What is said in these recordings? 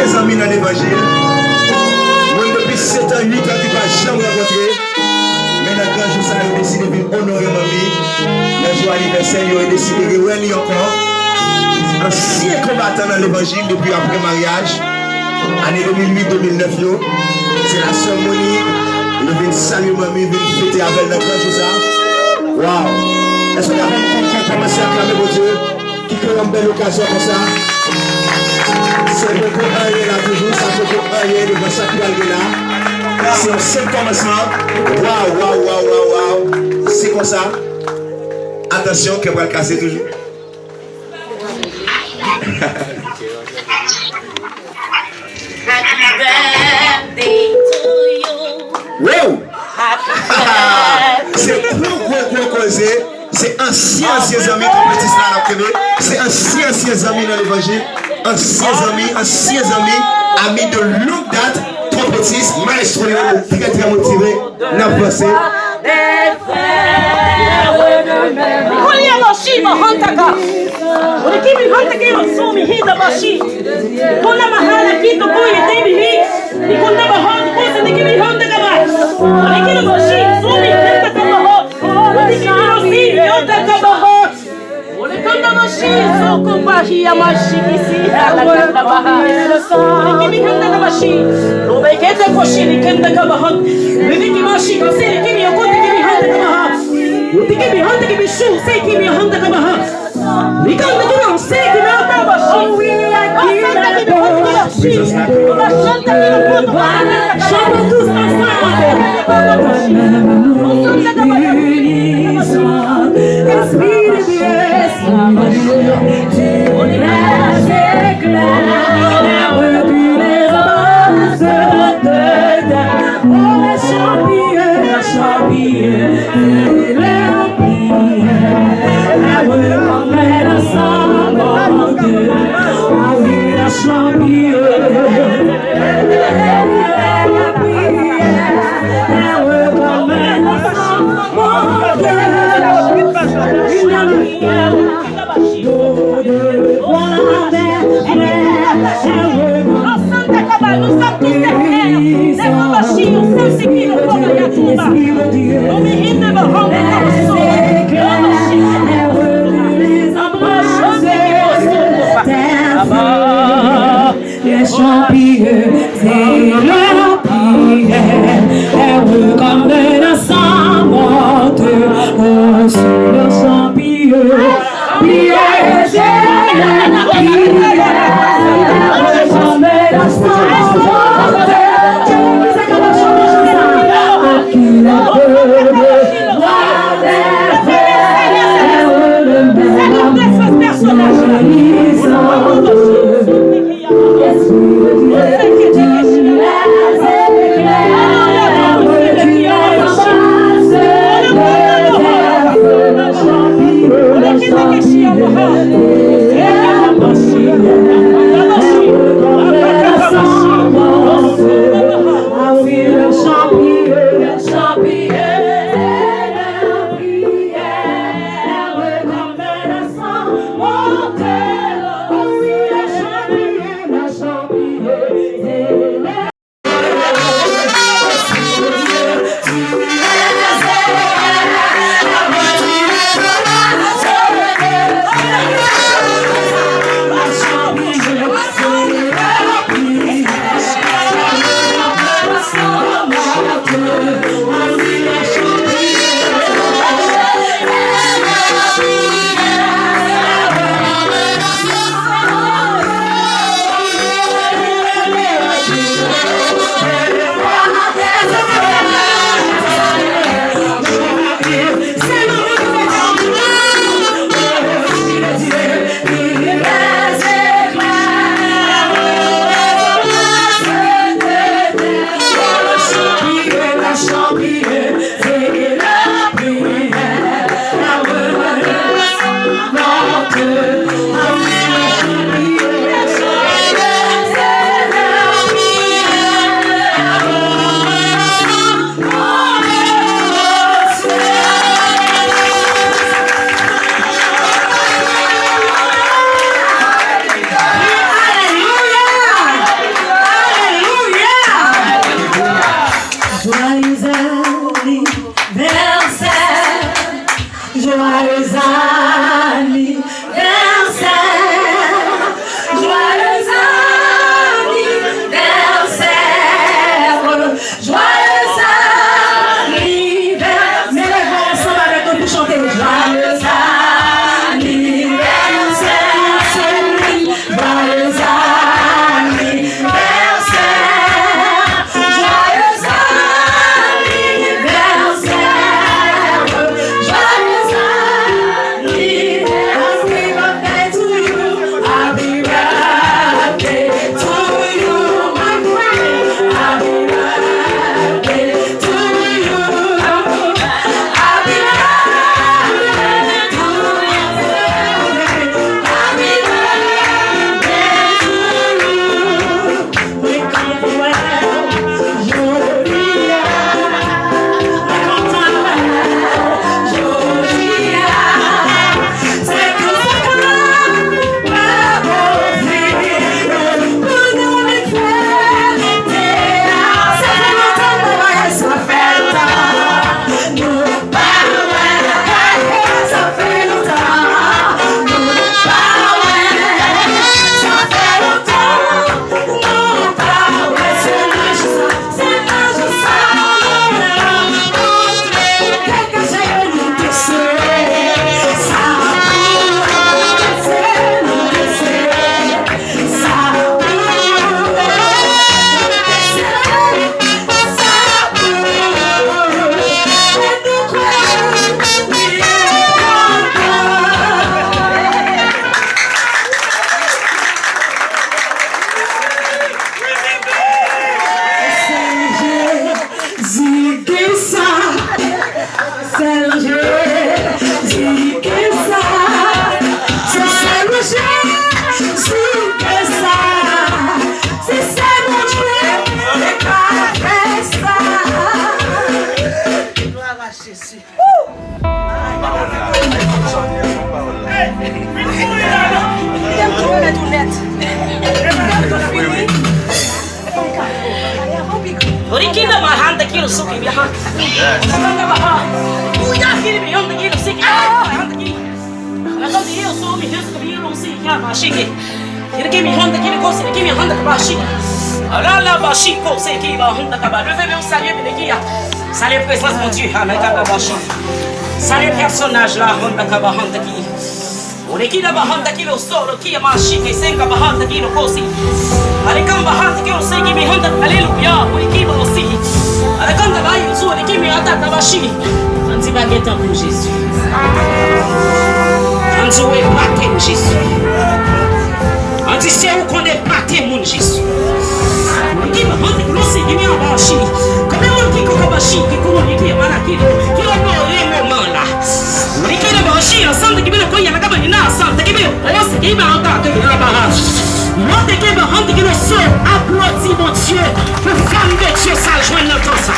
anciens amis dans l'évangile. Moi, depuis 7 ans, 8 ans, tu ne vas jamais rencontrer. Mais dans le grand jour, ça a décidé de honorer mamie. Le jour anniversaire, ils ont décidé de réunir encore. Ancien combattant dans l'évangile depuis après mariage. Année 2008-2009, c'est la sœur Monique. Ils viennent saluer mamie, ils viennent fêter avec le grand jour ça. Waouh! Est-ce que vous avez commencé à acclamer mon Dieu? Qui crée une belle occasion comme ça? C'est beaucoup un là toujours, ça fait beaucoup un devant ça qui va là. C'est un seul commencement. Waouh, waouh, waouh, waouh, waouh. C'est comme ça. Attention, qu'elle va le casser toujours. Happy birthday to you. Wow! Happy birthday. C'est gros causé. C'est anciens amis qui compétissent là dans la c'est anciens amis dans l'évangile. Anciens amis, amis de longue date, trompettiste, maestro, très très motivé, n'a passé. Wow. Joyeux anniversaire, joyeux anniversaire, joyeux anniversaire. Mais les voix ensemble avec nous pour chanter joyeux anniversaire, joyeux Orikina mahanda kilo suki biha. Sanga baha. Uya kiri beyond the kilo suki. Mahanda kiri. Nakal di hiyo so mi hiyo suki biyo suki kya mashiki. Kiri kimi honda kiri kosi kimi honda kabashi. Alala bashi kosi kimi honda kabashi. Levez mon salut bénégia. Salut présence mon Dieu. Amen kabashi. Salut personnage là honda kabahanda kiri. Orikina bahanda kilo solo kia mashiki senga bahanda kilo kosi. Alikam bahanda kilo segi mi honda alléluia. Orikima aussi. Alikam da bayi usu orikimi atata bashi. Anti baguette pour Jésus. Anti ouais maté Jésus. Anti c'est où qu'on est maté mon Jésus. Orikima honda kilo segi mi abashi. Comme on dit qu'on bashi qui qu'on dit mana kilo qui on peut les moments là. Orikina bashi ensemble qui bien qu'on y a la cabane na ensemble qui bien on se qui va entendre que la barrage. Monte qui va rendre qui le sort applaudit mon Dieu pour femme de Dieu ça joindre notre ça.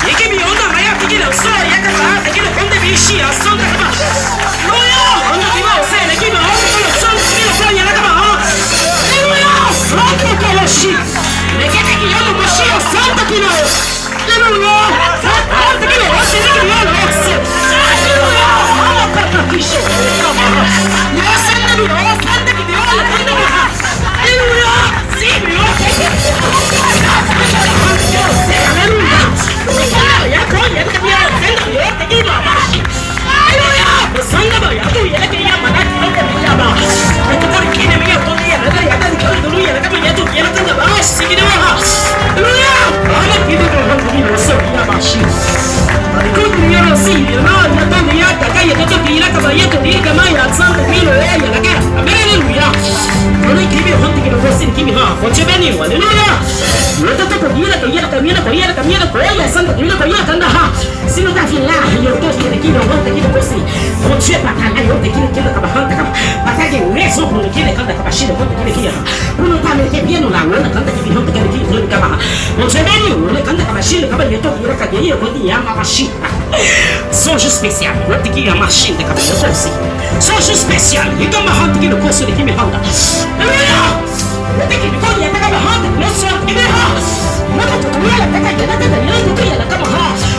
Et qui bien on a maya qui le sort y a que ça qui le compte bichi ensemble là. Alléluia. On a dit va c'est qui va rendre qui le sort qui le sort y a la cabane. Alléluia. Front que le chi. Mais qui y a le bichi ensemble qui le. Alléluia. On dit que on c'est qui le ox. Alléluia. On a pas de bichi. Yo c'est le on c'est qui le Alléluia. Si Alléluia. Dieu béni, alléluia. Le temps que Dieu si nous t'avons là, il y a d'autres qui nous rendent qui nous aussi. Mon Dieu, pas qu'à la honte qui nous rendent pas qu'à une raison pour nous qui nous rendent pas chier de honte qui nous pour nous t'amener bien nous la honte quand qui nous honte qui nous rendent mon Dieu béni, on est quand pas chier comme il y a tout qui nous cadie, on dit à ma machine. Son jeu spécial, on dit qu'il y a machine de cabane aussi. Son jeu spécial, il y a ma honte qui nous cause qui me rendent. Alléluia. On dit qu'il faut y a ta honte, mon Dieu, qui me rend.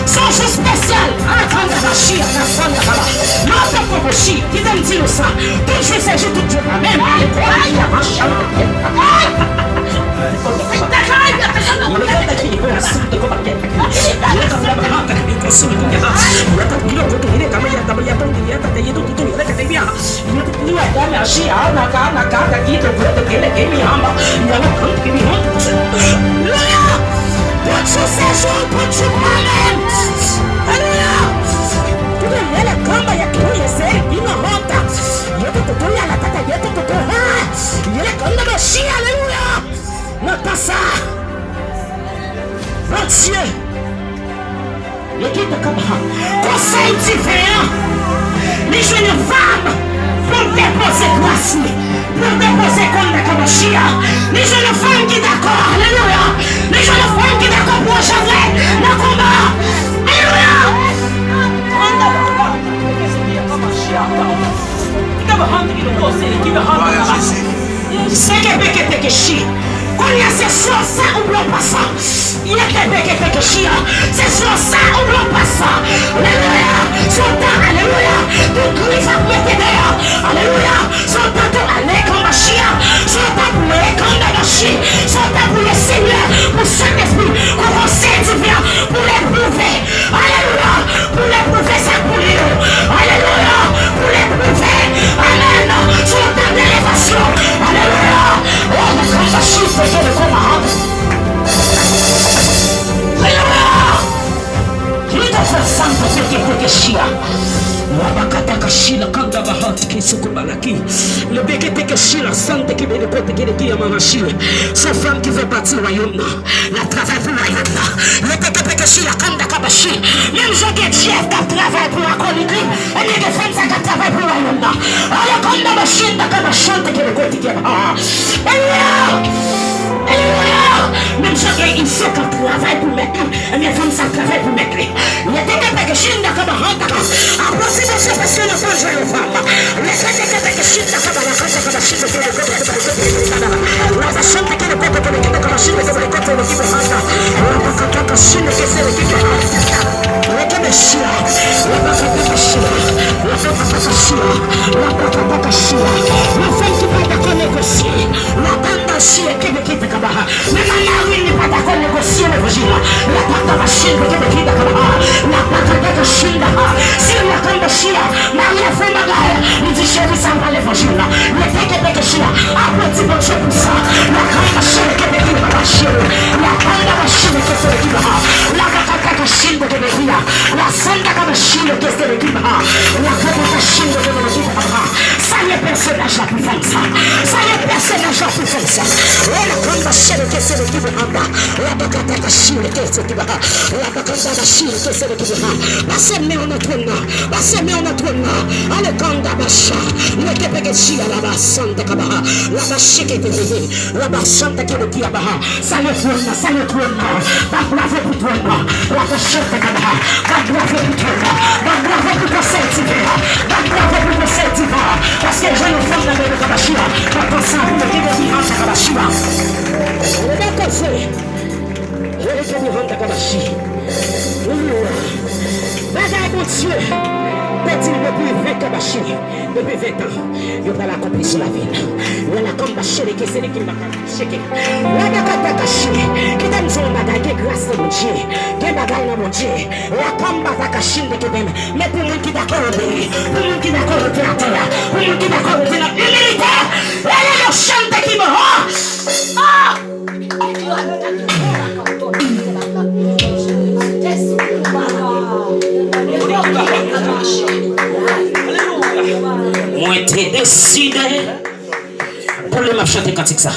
Sans jeu spécial, à la fin de la machine, à la fin de la Koboshi, qui t'aime dire ça? Tout je sais, je tout Dieu la même. Aïe, machin. Conseil différent. Les jeunes femmes pour déposer grâce, pour déposer contre la Kabashia. Les jeunes femmes qui d'accord, alléluia. Les jeunes femmes qui d'accord pour changer le combat. Alléluia. C'est que chi. Quand il y a ces choses, ça oublie pas ça. Il y a que chia. C'est sur ça oublie pas ça. Alléluia. Son temps, alléluia. De griffe à mettre dehors. Alléluia. Son temps pour aller comme un chien. Son temps pour aller comme un chien. Son temps pour le Seigneur, pour Saint-Esprit, pour conseil divin, pour l'éprouver. Alléluia. Pour l'éprouver, ça pour lui. Alléluia. Pour l'éprouver. Amen. Son temps d'élévation. Alléluia. Oh, le compassion, c'est le combat. Alléluia. Qui t'a fait ça pour ce qui est pour que chia? Wabakatakashi kanda bahati kisukubalaki. Le bekete que shila sante qui veut côté qui est mamashi. Sa femme qui veut partir au royaume. La travail pour le royaume. Le bekete que shila kanda kabashi. Même je qui chef qui travaille pour la colonie. Et les défenses qui travaillent pour le royaume. Alors kanda bashi da kabashante qui est côté qui est. Alléluia. Même je qui il faut qu'on travaille pour mettre. Et mes femmes ça travaille pour mettre. Le bekete que shila kanda bahati. C'est parce que le bon je le vois. Les gens qui ont des chutes, la chute de la chute qui est le côté de l'équipe de la chute de l'équipe de l'équipe de Handa. La chute qui est l'équipe de Handa. La chute la femme qui va d'accord négocier. La bande chie qui est l'équipe de Kabaha. Mais la narine n'est pas d'accord négocier l'évangile. La bande machine qui est l'équipe de Kabaha. La bande de Chine. Si la bande Chia, Maria fait ma gueule. Il dit chérie, ça va l'évangile. Le fait que Chia, applaudis bon Dieu pour ça. La grande machine qui est l'équipe de la Chine. La grande machine qui est l'équipe de la grande machine de l'équipe. La santa machine qui est l'équipe. La grande machine de l'équipe. Ça y est, personnage la plus femme ça. Ça y est, personnage la plus femme ça. La grande machine qui est l'équipe. La grande machine qui est l'équipe. La grande machine qui est l'équipe. Passez mais on a tourné. Passez mais on a tourné. Allez, quand Bacha, le Kepekchi à la Santa Kabaha, la Bachi qui est éveillée, la Bachanta qui est le Kiabaha, ça le tourne, ça le tourne. Va bravo pour toi, la Bachanta Kabaha, va bravo pour toi, va bravo pour ton certificat, va bravo pour ton certificat, parce que je ne fais pas de Kabashia, va penser à vous qui est vivant à Kabashia. On est d'accord, c'est. Je vais te vivant à Kabashi. Bagaille, mon Dieu. Petit depuis 20 ans, depuis 20 ans, il va l'accomplir sur la ville. Il va combattre les qui c'est qui m'a checké. La bagaille qui donne son bagaille qui grâce à mon Dieu, qui bagaille dans mon Dieu. La combattre caché qui donne, mais pour moi qui d'accord obéir, pour moi qui d'accord obéir à terre, pour moi qui d'accord obéir à l'humilité, elle est le chante qui me rend. Ah! Moi t'ai décidé pour le marché de cantique ça.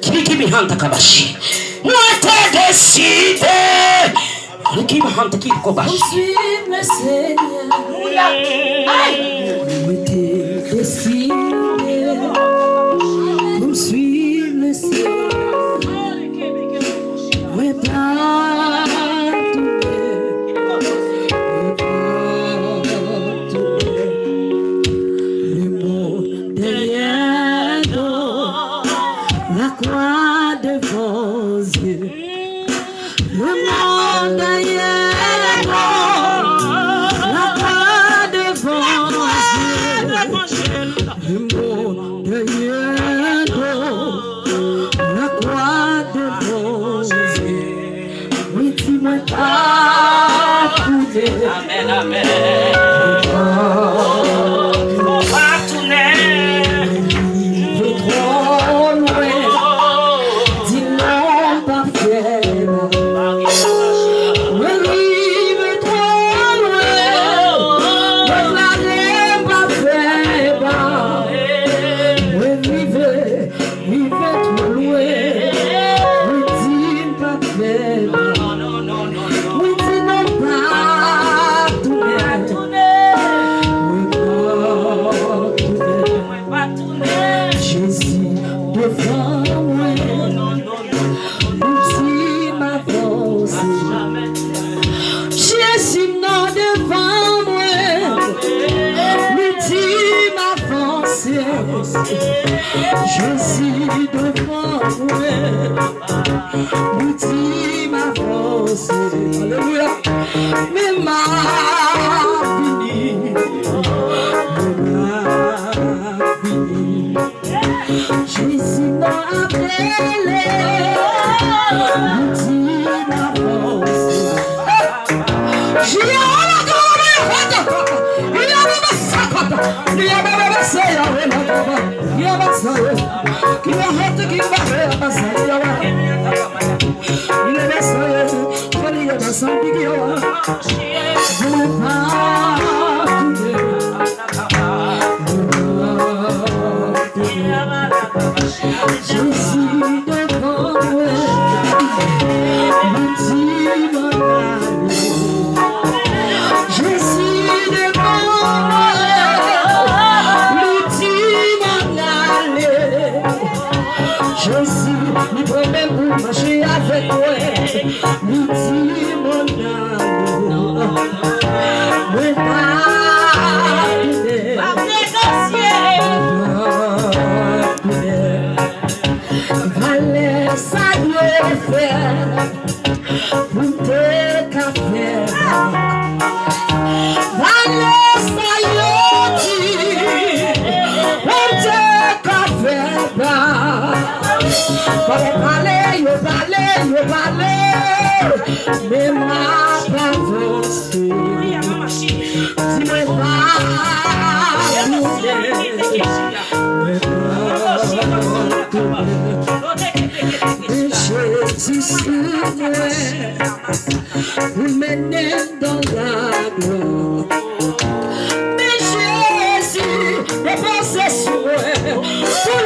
Qui me hante Kabashi. Moi t'ai décidé. Qui me hante qui Kabashi. Poursuivre le Seigneur. Moi t'ai décidé. Poursuivre le Seigneur. Moi pas. Le monde ailleurs, la La croix de Moses, oui, tu m'as approuvé. Amen, amen. On va tourner. Le trop loin, dis-moi pas faire. Arrive trop loin, déclarez pas faire. Rive trop loin, oui, dis pas faire. Oui, dis non pas tourner. Jésus devant moi, l'ultime avancée. Jésus non devant moi, l'ultime avancée. Jésus devant moi, l'ultime avancée. Alléluia. Mais ma fini. Jésus m'a appelé, l'ultime avancée. J'ai la Jésus devant moi, l'ultime avancée. Jésus devant moi, l'ultime avancée. Jésus, nous promet pour marcher avec moi, l'ultime Valais, ça doit faire pour te café. Valais, ça doit dire pour te café. Valais, mais ma avance. Dis-moi Jésus vous menez dans la gloire. Mais Jésus dépose sur vous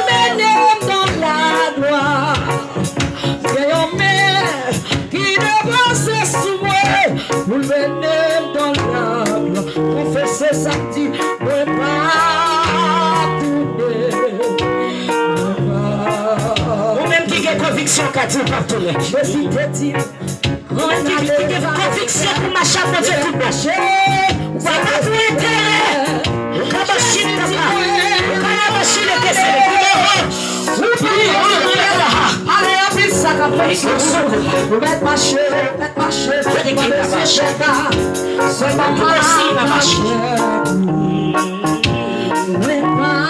menez dans la gloire. Il y a un mère qui dépose sur vous menez dans la gloire. Confessez ça dit, ne pas tourner. Conviction qu'a dit partout. Jésus te dit, on a des convictions pour ma chape de Dieu tout marcher. On va pas vous intérêt. On va marcher le papa. On va marcher le décès. Allez, appelle ça comme ça. Vous mettez marcher, mettez marcher. Vous mettez marcher. C'est pas possible à marcher. Mais pas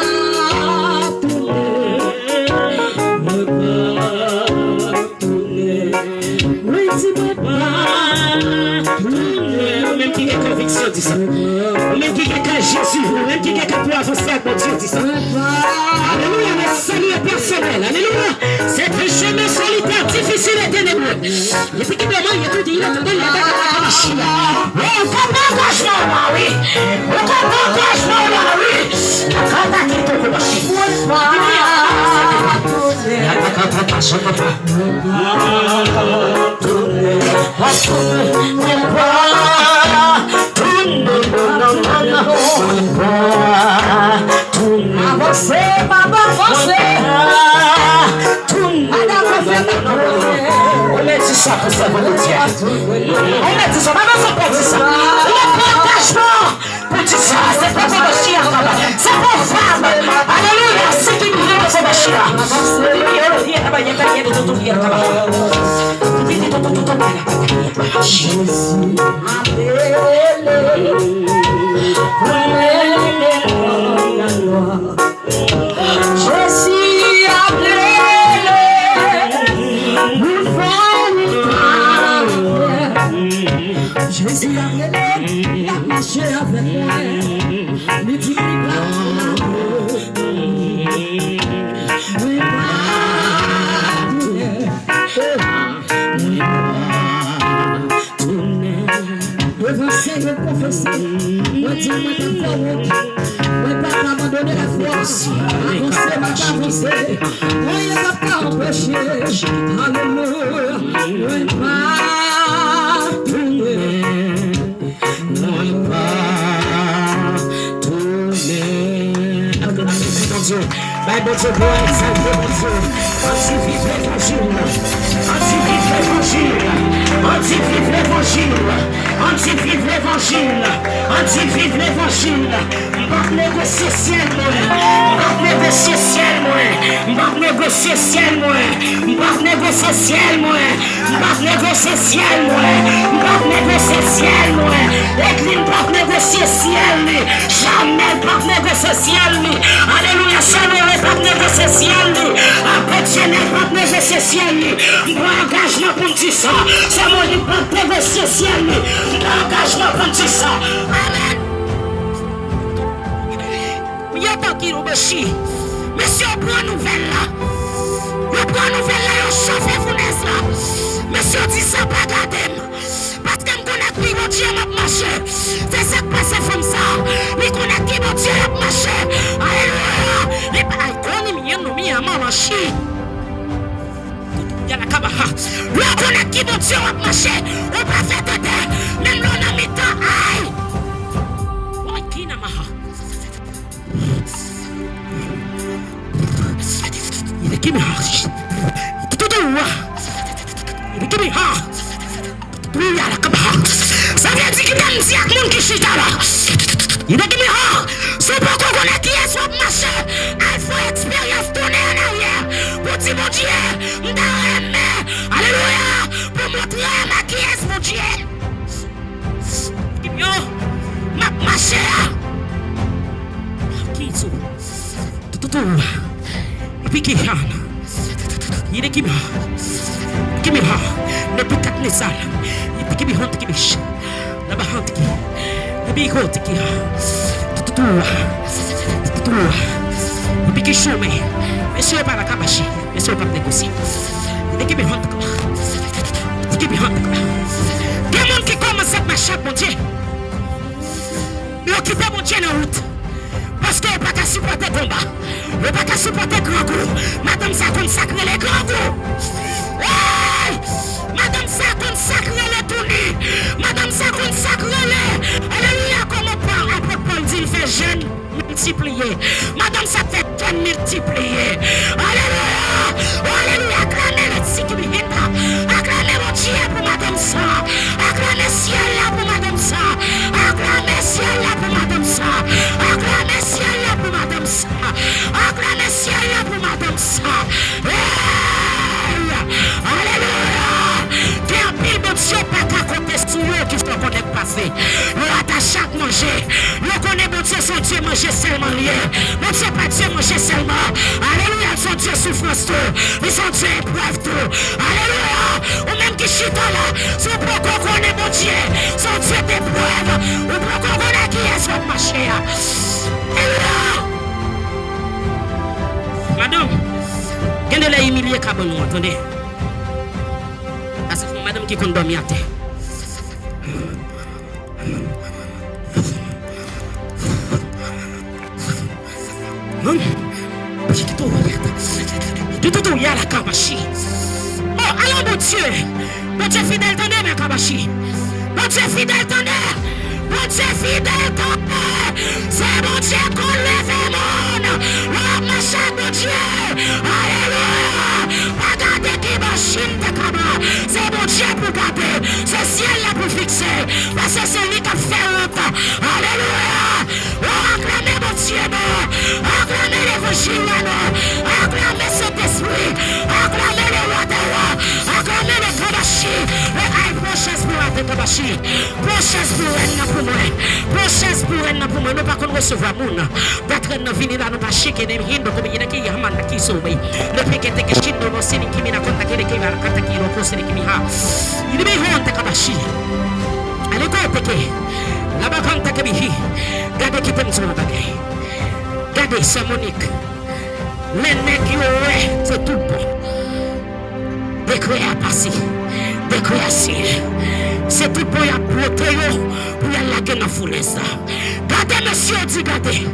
même qui a conviction dit ça. Même qui a Jésus, même qui a pour avancer avec Dieu dit ça. Alléluia, mais salut personnel. Alléluia. C'est un chemin solitaire, difficile et ténébreux. Et puis qui demande, il y a tout dit, il a tout dit, il a tout dit. On comprend engagement là, oui. On comprend engagement là, oui. La grande activité pour marcher. Avancez, maman, avancez. On met dit ça pour servir le Dieu. On met dit ça, maman, ça pour dire ça. Le engagement pour dire ça, c'est pas pour le chien, c'est pour femme. Alléluia, c'est qui nous veut pour le chien. Jésus, appelez-le, prenez-le dans la loi. pas abandonner la foi. Avancer, m'a pas avancé. Rien n'a pas empêché. Alléluia. Ouais, pas tourner. Ouais, pas tourner. Mon Dieu. Bible Dieu, pour exalter mon Dieu. Anti-vive l'évangile. Anti-vive l'évangile. Anti-vive l'évangile. Anti-vive l'évangile. Anti-vive l'évangile. M'bap négocier ciel moi. M'bap négocier ciel moi. M'bap négocier ciel moi. M'bap négocier ciel moi. M'bap négocier ciel moi. M'bap négocier ciel moi. L'église m'bap négocier ciel ni. Jamais m'bap négocier ciel ni. Alléluia, jamais m'bap négocier ciel ni. Après Dieu m'bap négocier ciel ni. M'bap engagement pour dire ça. C'est moi qui m'bap négocier ciel ni. Engagement pour dire ça. Amen. Il y a pas qui nous béchit. Monsieur, on prend nouvelle là. On prend nouvelle là, on chauffe vous n'est là. Monsieur, dit ça pas garder. Parce que je connais qui mon Dieu m'a marché. C'est ça qui passe comme ça. Je connais qui mon Dieu m'a marché. Alléluia. Les pas connaît bien nous mis à marcher. Il y a la cabaha. Je connais qui mon Dieu m'a marché. On va faire de terre. Même l'on a mis temps. Aïe. Oh, qui n'a pas. Il est qui me harche. Tout est où? Il est qui me harche. Il y a la cabaha. Ça veut dire qu'il y a un diable qui chita là. Il est qui me harche. C'est pour qu'on connaisse qui est sur le marché. Il faut expérience tourner en arrière. Pour dire mon Dieu, alléluia. Pour montrer ma qui est mon Dieu. Yo, ma marché. Qui est tout. Et puis qui est il est qui me ne peut pas les salles. Il peut qui me honte qui biche. La bahante qui. Le bigote qui. Tout. Et puis qui chôme. Monsieur pas la cabachi. Monsieur pas négocier. Il est qui me honte. Qui me honte. Des gens qui commencent à marcher mon Dieu. Mais occuper mon Dieu en route. Parce qu'on ne peut pas supporter le combat. On ne peut pas supporter le grand goût. Madame ça consacre les grands goûts. Hey! Madame ça consacre les tournées. Madame ça consacre les. Alléluia, comme Paul dit, il fait jeune multiplier. Madame ça fait jeune multiplier. Alléluia. Alléluia. Acclamez le Tsikibihita. Acclamez mon Dieu pour Madame ça. Acclamez ciel là pour Madame ça. Acclamez ciel là pour Madame ça. Acclamez ciel là pour Madame ça. Acclamez ciel là pour Madame ça. Alléluia. Terpille mon Dieu pas qu'à compter sur eux qui se connaissent passer. Le attache à manger. Le connaît mon Dieu son Dieu manger seulement lié. Mon Dieu pas Dieu manger seulement. Alléluia. Son Dieu souffrance tout. Mais son Dieu épreuve tout. Alléluia. Ou même qui chita là. Son pour qu'on connaît mon Dieu. Son Dieu d'épreuve. Ou pour qu'on connaît qui est son marché. Alléluia. Madame, qu'est-ce que vous humilié comme nous, attendez. Parce que madame qui compte dormir à terre. Tout, il y a la cabachi. Oh, alors mon Dieu fidèle, tendez, ma cabachi. Mon Dieu fidèle, tendez. Mon Dieu fidèle, tendez. C'est mon Dieu qu'on lève le monde. Le machin de Dieu. Alléluia. Pas garder qui machine de cabas. C'est mon Dieu pour garder. C'est ciel là pour fixer. Parce que c'est lui qui a fait honte. Alléluia. Oh, acclamez mon Dieu, non. Acclamez l'évangile, non. Acclamez cet esprit. Acclamez le roi des rois. Acclamez le cabachi. Le prochaine pour la cabachi. Prochaine pour elle pour moi. Prochaine pour elle pour moi. Nous pas qu'on recevoir moun. D'être nous venir là nous pas chiquer des hindo comme il y a qui yaman qui sauve. Le piquet que chindo no sini qui mina conta que qui va kata qui roko sini qui mi ha. Il me honte cabachi. Allez quoi que la bacanta que mi. Gardez qui pense na bagay. Gardez c'est Monique. Les nègres c'est tout bon. Décret à passer. décréation. C'est tout pour y apporter, pour y aller dans la foule. Gardez, monsieur, dit gardez.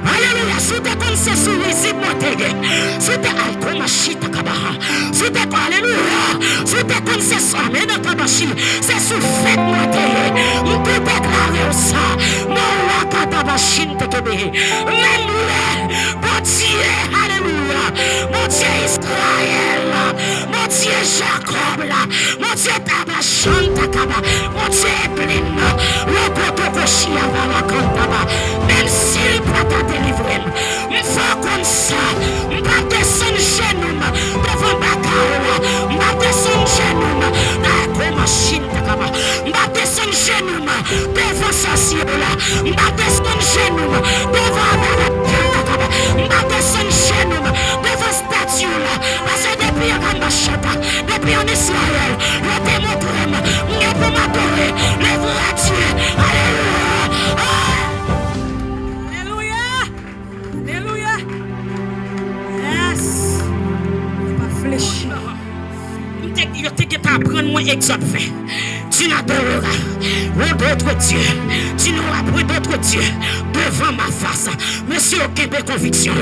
Alléluia, si tu comme c'est sous les immortels, si tu as comme machita kabaha, si tu as alléluia, si tu comme c'est ça, mais dans kabashi, c'est sous fête mortelle. On peut déclarer ça. Non, la katabashin te kebe. Même lui, mon Dieu, alléluia, mon Dieu Israël, mon Dieu Jacob, mon Dieu Tabashan takaba, mon Dieu Eblin, le kotokoshi avara kantaba. Même s'il peut te délivrer, il faut comme ça, il va descendre chez nous, devant Bakaola, il va descendre chez nous, dans la machine, il va descendre chez nous, devant Sassiola, il va descendre chez nous, devant Barakata, il va descendre chez nous, devant statue là, parce que depuis depuis en Israël, le démontre, il est pour m'adorer, le vrai Dieu, alléluia. Je t'ai apprendre moi exode fait. Tu n'adoreras d'autres dieux. Tu n'auras plus d'autres dieux devant ma face. Monsieur Okebe conviction.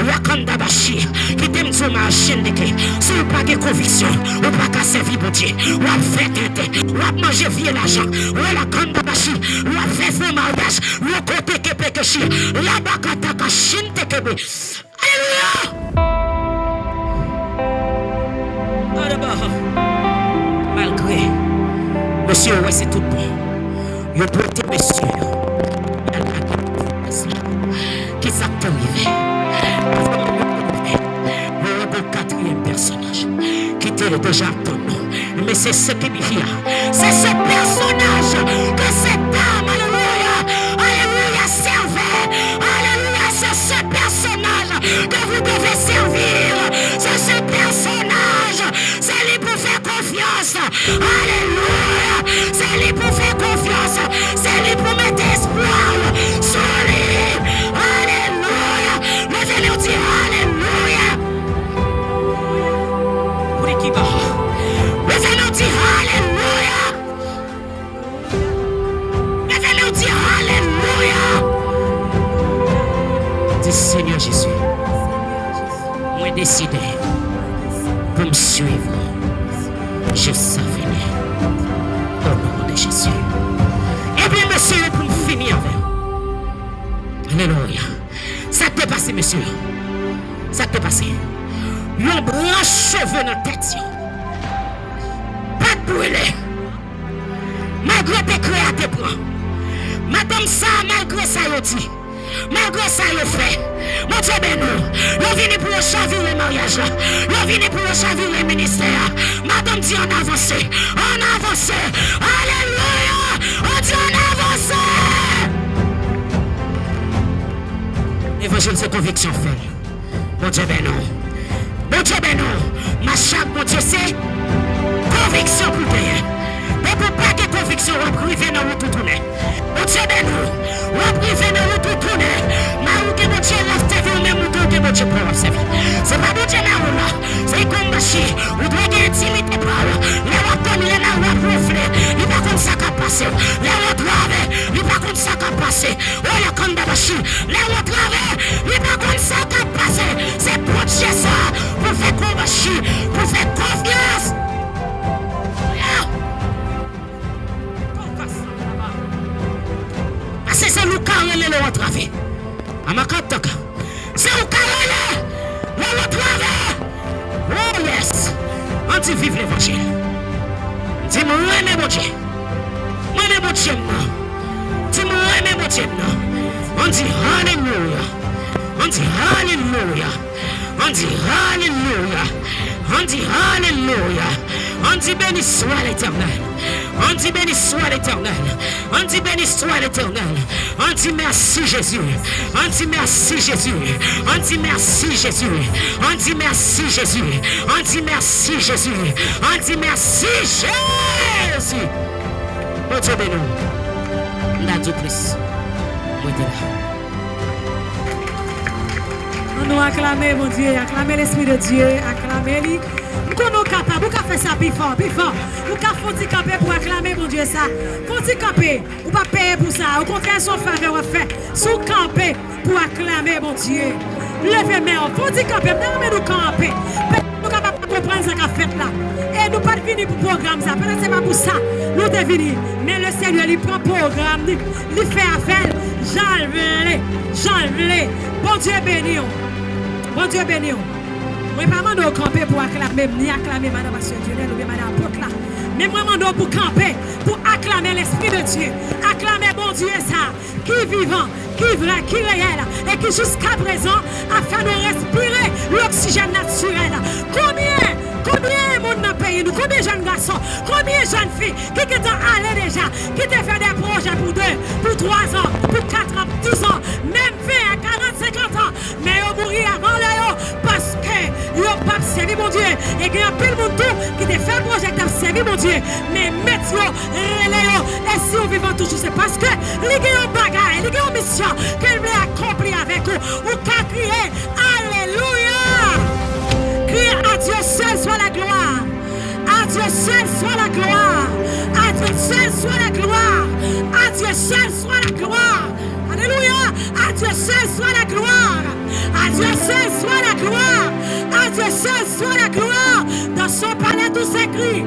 Wakanda Bashi. Qui t'aime sur ma chaîne de clé. Si vous n'avez pas de conviction, vous n'avez pas servir pour Dieu. Vous avez fait tête. Vous avez mangé vieux l'argent. Vous avez la Kanda Bashi. Vous avez fait faux mariage. Vous avez côté Kepekeshi. La Bakata Kashin Tekebe. Alléluia. Malgré, monsieur, ouais, c'est tout bon. Vous portez, monsieur, qui s'est arrivé. Le quatrième personnage qui était déjà ton nom. Mais c'est ce qui me vient. C'est ce personnage que cette dame, alléluia, alléluia, servait. Alléluia, c'est ce personnage que vous devez servir. C'est ce personnage. C'est lui pour faire confiance. Alléluia. C'est lui pour faire confiance. C'est lui pour mettre espoir sur lui. Alléluia. Levez-le, dire alléluia. Pour l'équipe. Levez-le, dire alléluia. Levez-le, dire alléluia. Dis Seigneur Jésus. Moi décidé. Pour me suivre, je savais au nom de Jésus. Et bien, monsieur, pour me finir avec. Alléluia. Ça peut passer, monsieur. Ça peut passer. Mon bras cheveux dans la tête. Pas de brûler. Malgré tes créateurs, madame ça, malgré ça, il dit. Malgré ça, il fait. Mon Dieu, ben nous. Nous venons pour chavirer le mariage. Nous venons pour chavirer le ministère. Madame dit on avance. On avance. Alléluia. On dit on avance. Évangile, c'est conviction fait. Mon Dieu, ben non. Mon Dieu, ben non. Ma chaque, mon Dieu, c'est conviction pour payer. Mais pour pas de conviction, on va priver dans le tout tourner. Mon Dieu, ben nous. On va priver dans le tout tourner. Mais mon Dieu, lève tes vies, même mon Dieu, mon Dieu, pour la vie. C'est pas mon Dieu, là, c'est comme Bachi. On doit être intimité par là. Les routes, les routes, reflet. Il va comme ça qu'a passé. Les routes lavées, il va comme ça qu'a passé. Oh, la Kanda Bachi. Les routes lavées, il va comme ça qu'a passé. C'est pour Dieu ça. Pour faire comme Bachi. Pour faire confiance. C'est le carré le retravé. Amakataka. C'est le carré le retravé. Oh yes. On dit vive l'évangile. Dis-moi, mais mon Dieu. Moi, mais mon Dieu, non. Dis-moi, mais mon Dieu, non. On dit alléluia. On dit alléluia. On dit alléluia. On dit alléluia. On dit béni soit l'Éternel. On dit béni soit l'Éternel. On dit béni soit l'Éternel. On dit merci Jésus. On dit merci Jésus. On dit merci Jésus. On dit merci Jésus. On dit merci Jésus. On dit merci Jésus. Mon Dieu béni. On a dit plus. On nous acclamer, mon Dieu, acclamer l'Esprit de Dieu, acclamer lui. Nous connaissons capable, vous faire ça plus fort, plus fort. Vous pouvez camper pour acclamer mon Dieu ça. Faut camper, vous pas payer pour ça. Au contraire, son faveur va faire. Sous camper pour acclamer mon Dieu. Levez-moi, faut camper, nous camper. Nous sommes capables de comprendre ce qu'on a fait là. Et nous ne sommes pas venus pour le programme ça. Peut-être que ce n'est pas pour ça. Nous sommes venus. Mais le Seigneur, il prend le programme. Il fait affaire. J'enlève. Bon Dieu béni. Bon Dieu béni. Moi, je ne vais pas camper pour acclamer, ni acclamer Madame Assurdionnelle ou bien Madame Apôtre là. Mais moi, je vais pour camper, pour acclamer l'Esprit de Dieu. Acclamer bon Dieu ça, qui est vivant, qui est vrai, qui est réel, et qui jusqu'à présent a fait nous respirer l'oxygène naturel. Combien de monde dans le pays, nous, combien de jeunes garçons, combien de jeunes filles qui sont allés déjà, qui ont fait des projets pour 2, pour 3 ans, pour 4 ans, 10 ans, même 20, 40, 50 ans, mais ils ont mouru avant l'heure parce que ils n'ont pas servi mon Dieu. Et il y a plein de monde qui ont fait un projet qui a servi mon Dieu, mais mettez et si on vivant toujours, c'est parce que les gens ont bagaille, les gens ont mission qu'elle voulait accomplir avec vous, ou qu'à crier Alléluia. Crier à Dieu seul soit la gloire. À Dieu seul soit la gloire. À Dieu seul soit la gloire. À Dieu seul soit la gloire. Alléluia. À Dieu seul soit la gloire. À Dieu seul soit la gloire. À Dieu seul soit la gloire. Dans son palais tout s'écrit.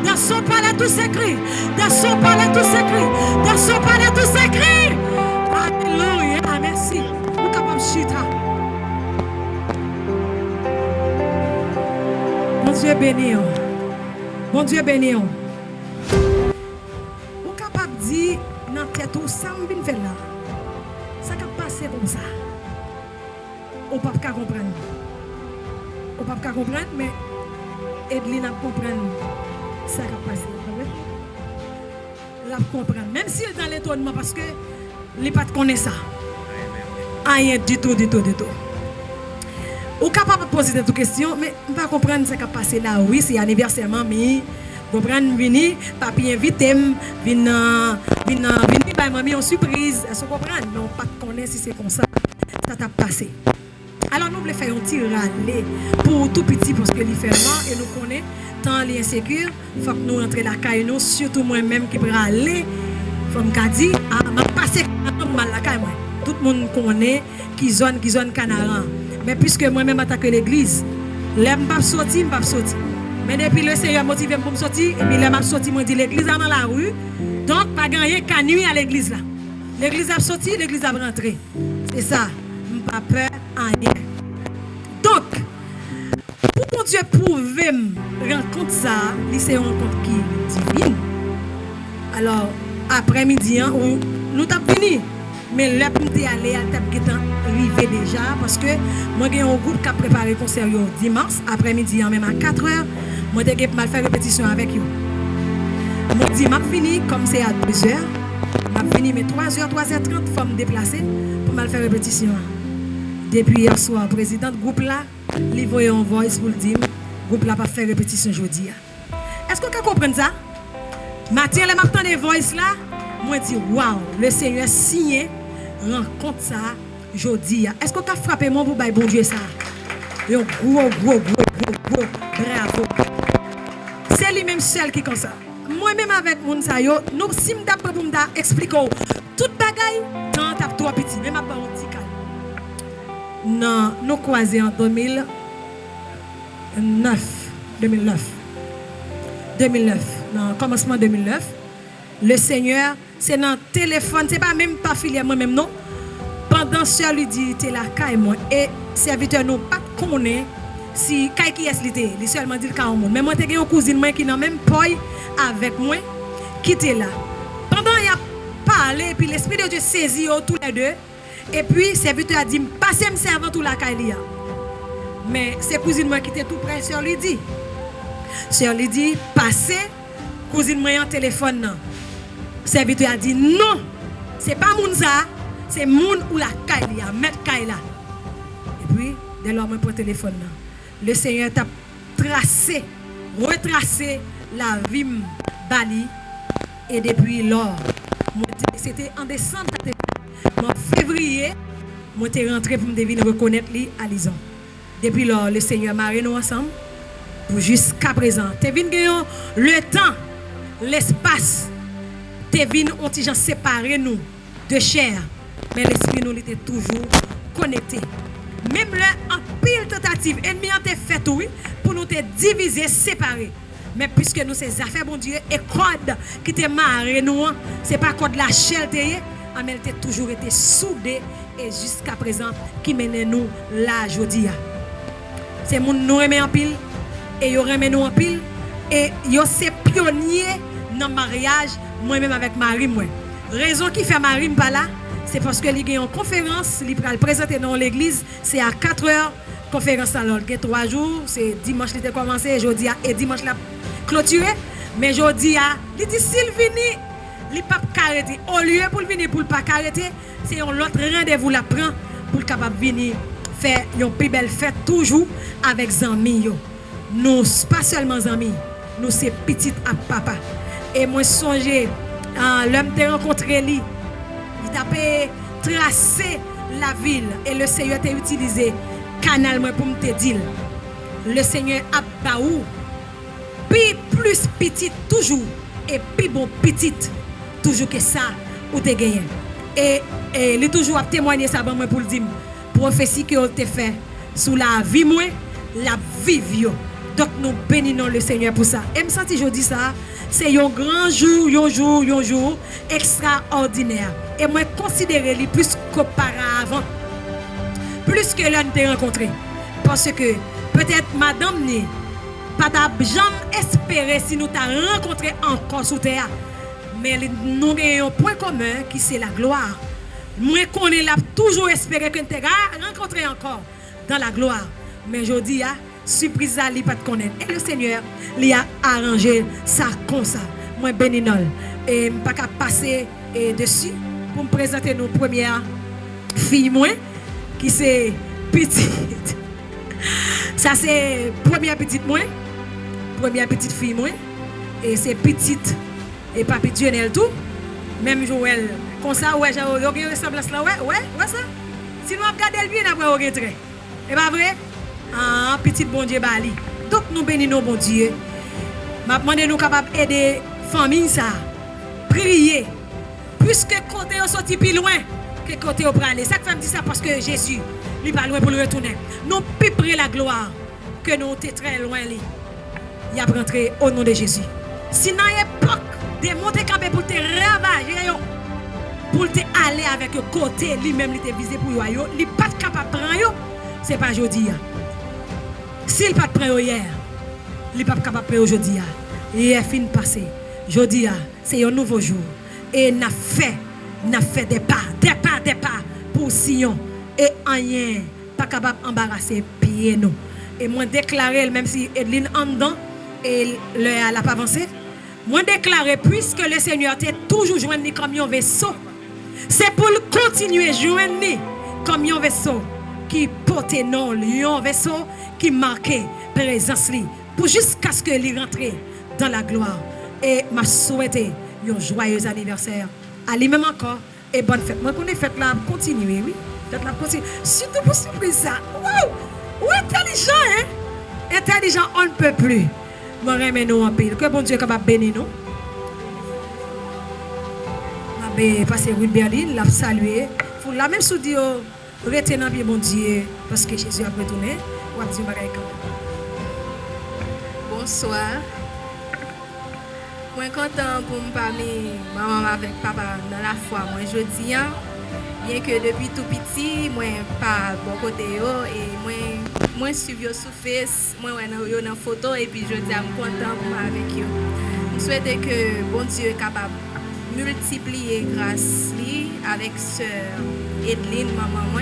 Dans son palais tout s'écrit. Dans son palais tout s'écrit. Dans son palais tout s'écrit. Alléluia. Merci. Nous capable chita. Mon Dieu béni. Mon Dieu béni. Vous êtes capable de dire dans la tête où ça me vient faire là. Ça va passer comme ça. On ne peut pas comprendre. On ne peut pas comprendre, mais Edline a comprendre ça va passer. Elle comprendre. Même si elle est dans l'étonnement parce que elle n'a pas connaît ça. Rien du tout. Ou capable de poser des questions, mais on va comprendre ce qui a passé là. Oui, c'est anniversaire mamie. Comprendre venir, papi invité, venir bah mamie en surprise. Est-ce que vous comprenez? Non, pas connaître si c'est comme ça. Ça t'a passé. Alors nous voulons faire un petit râler pour tout petit parce que les ferments et nous connaissons tant les insécures. Il faut que nous rentrions la caille nous, surtout moi-même qui peut râler. Il faut me dire, m'a passé mal la caille moi. Tout le monde connaît qui zone canaran. Mais puisque moi-même attaque l'église, l'aime pas sortir, pas sortir. Mais depuis le Seigneur motivé pour me sortir, et puis l'aime pas sortir, moi dit l'église dans la rue. Donc pas gagner qu'à nuit à l'église là. L'église a sorti, l'église a rentré. C'est ça. Pas peur en rien. Donc, pour mon Dieu prouver rencontre ça, c'est une rencontre qui est divine. Alors, après-midi, nous t'avons fini. Mais là, pour nous aller à arrivé déjà parce que moi j'ai un groupe qui a préparé le concert dimanche après-midi même à 4h. Moi j'ai mal fait répétition avec eux. Moi dis m'a fini comme c'est à 2h. M'a fini mais 3h 3h30 faut me déplacer pour mal faire répétition. Depuis hier soir président groupe là, il voyait un voice pour le dire groupe là pas faire répétition aujourd'hui. Est-ce que vous comprenez ça? Matin les m'entend des voice là, moi dis waouh, le Seigneur signé rencontre ça aujourd'hui. Est-ce que tu as frappé mon pour bon Dieu ça? Un gros bravo. C'est lui-même seul qui comme ça. Moi-même avec mon ça yo, nous si m'd'après pour m'expliquer toute bagaille dans t'a trop petit, même pas un petit calme. Non, nous croisés en 2009. Non, commencement 2009. Le Seigneur, c'est dans le téléphone, c'est pas même pas filière moi-même non. Pendant ce lui dit t'es là caille moi et serviteur nous pas connaît si caille qui est l'été, il seulement dit ka monde. Mais moi t'ai une cousine moi qui n'a même pas avec moi qui était là. Pendant il a parlé puis l'esprit de Dieu saisit tous les deux et puis serviteur a dit passez me servant tout la caille. Mais c'est cousine moi qui était tout près sur lui dit. Sœur lui dit passez cousine moi en téléphone non. Serviteur a dit non, c'est pas moun ça, c'est moun ou la caille là, mettre caille là. Et puis dès lors moi pour téléphone là, le Seigneur t'a retracé la vie Bali et depuis lors, c'était en décembre, en février, moi t'ai rentré pour me deviner reconnaître lui à Lison. Depuis lors, le Seigneur m'a nous ensemble pour jusqu'à présent. T'es venu gagner le temps, l'espace. T'es venu on t'y séparer nous de chair. Mais l'esprit nous était toujours connecté. Même là, en pile tentative, ennemi a été fait oui, pour nous te diviser, séparer. Mais puisque nous, ces affaires, bon Dieu, et code qui te marre, nous, c'est pas code la chair, mais elle a toujours été soudée et jusqu'à présent, qui mène nous là, aujourd'hui. C'est mon nous remet en pile, et yo remet nous en pile, et yo c'est pionnier dans le mariage, moi-même avec Marie, moi. Raison qui fait Marie pas là, c'est parce que il y a une conférence, il va le présenter dans l'église, c'est à 4 heures, conférence alors, il y a 3 jours, c'est dimanche qui a commencé, jeudi et dimanche la clôturé, mais jeudi il dit s'il vini, il pas arrêter. Au lieu pour venir pour pas arrêter, c'est un autre rendez-vous la prend pour capable venir faire une plus belle fête toujours avec amis yo. Nous pas seulement amis, nous c'est petite à papa. Et moi songer l'homme te rencontré lui, il t'a tracé la ville et le Seigneur t'a utilisé canal moi pour me te dire le Seigneur a baou plus petite toujours et plus bon petite toujours que ça ou te gagné et il toujours a témoigné ça moi pour le dire prophétie que te fait sous la vie moi la vivre donc nous bénissons le Seigneur pour ça et me senti je dis ça c'est un grand jour extraordinaire et moi considérer lui plus qu'auparavant plus que l'on t'a rencontré parce que peut-être madame ni pas jamais espéré si nous t'a rencontré encore sous terre mais nous avons un point commun qui c'est la gloire. Moi qu'on est là toujours espéré que nous t'a rencontré encore dans la gloire mais je dis surprise à lui pas de connaître et le Seigneur lui a arrangé ça comme ça moi béninol et pas qu'à passer dessus pour me présenter nos premières filles moi qui c'est petite ça c'est première petite fille moi et c'est petite et pas petite Lionel tout même Joël comme ça ouais j'ai ressemblance là ouais ça si nous regarder bien après au retrait et pas vrai petit bon Dieu bali donc nous bénissons bon Dieu m'a demandé nous capable aider famille ça prier puisque côté on sorti plus loin que côté on aller ça fait me dire ça parce que Jésus lui pas loin pour le retourner nous plus près la gloire que nous t'es très loin lui il a rentré au nom de Jésus si dans l'époque de monter campé pour te ravager pour te aller avec le côté lui-même il te visé pour yo il pas capable prendre yo c'est pas aujourd'hui. S'il pas prêt hier, il n'est pas capable de aujourd'hui. Hier fin passé. Aujourd'hui, c'est un nouveau jour. Et n'a fait des pas pour Sion. Et rien pas capable d'embarrasser pied nous. Et moi déclarer, même si Edline en dedans, et elle n'a pas avancé, moi déclarer, puisque le Seigneur t'a toujours joint comme un vaisseau, c'est pour continuer joindre comme un vaisseau qui porte non, un vaisseau qui marquait présence pour jusqu'à ce que il rentre dans la gloire. Et m'a souhaité un joyeux anniversaire à lui-même encore et bonne fête. Moi connais fête là continuer oui, fête là continuer. Surtout pour surprise ça. Waouh! Intelligent hein? Intelligent on ne peut plus. Moi remet nous en pile. Que bon Dieu capable bénir nous. M'a passer rue Berlin, l'a saluer. Pour la même soudi retenir bien bon Dieu parce que Jésus a retourné. Bonsoir. Moi content pour me parler maman avec papa dans la foi. Moi je dis bien que depuis tout petit moi pas bon côté yo et moi suivi sur face, moi yo dans photo et puis je dis am content pour avec yo. Je souhaite que bon Dieu est capable multiplier grâce li avec sœur Edline maman moi.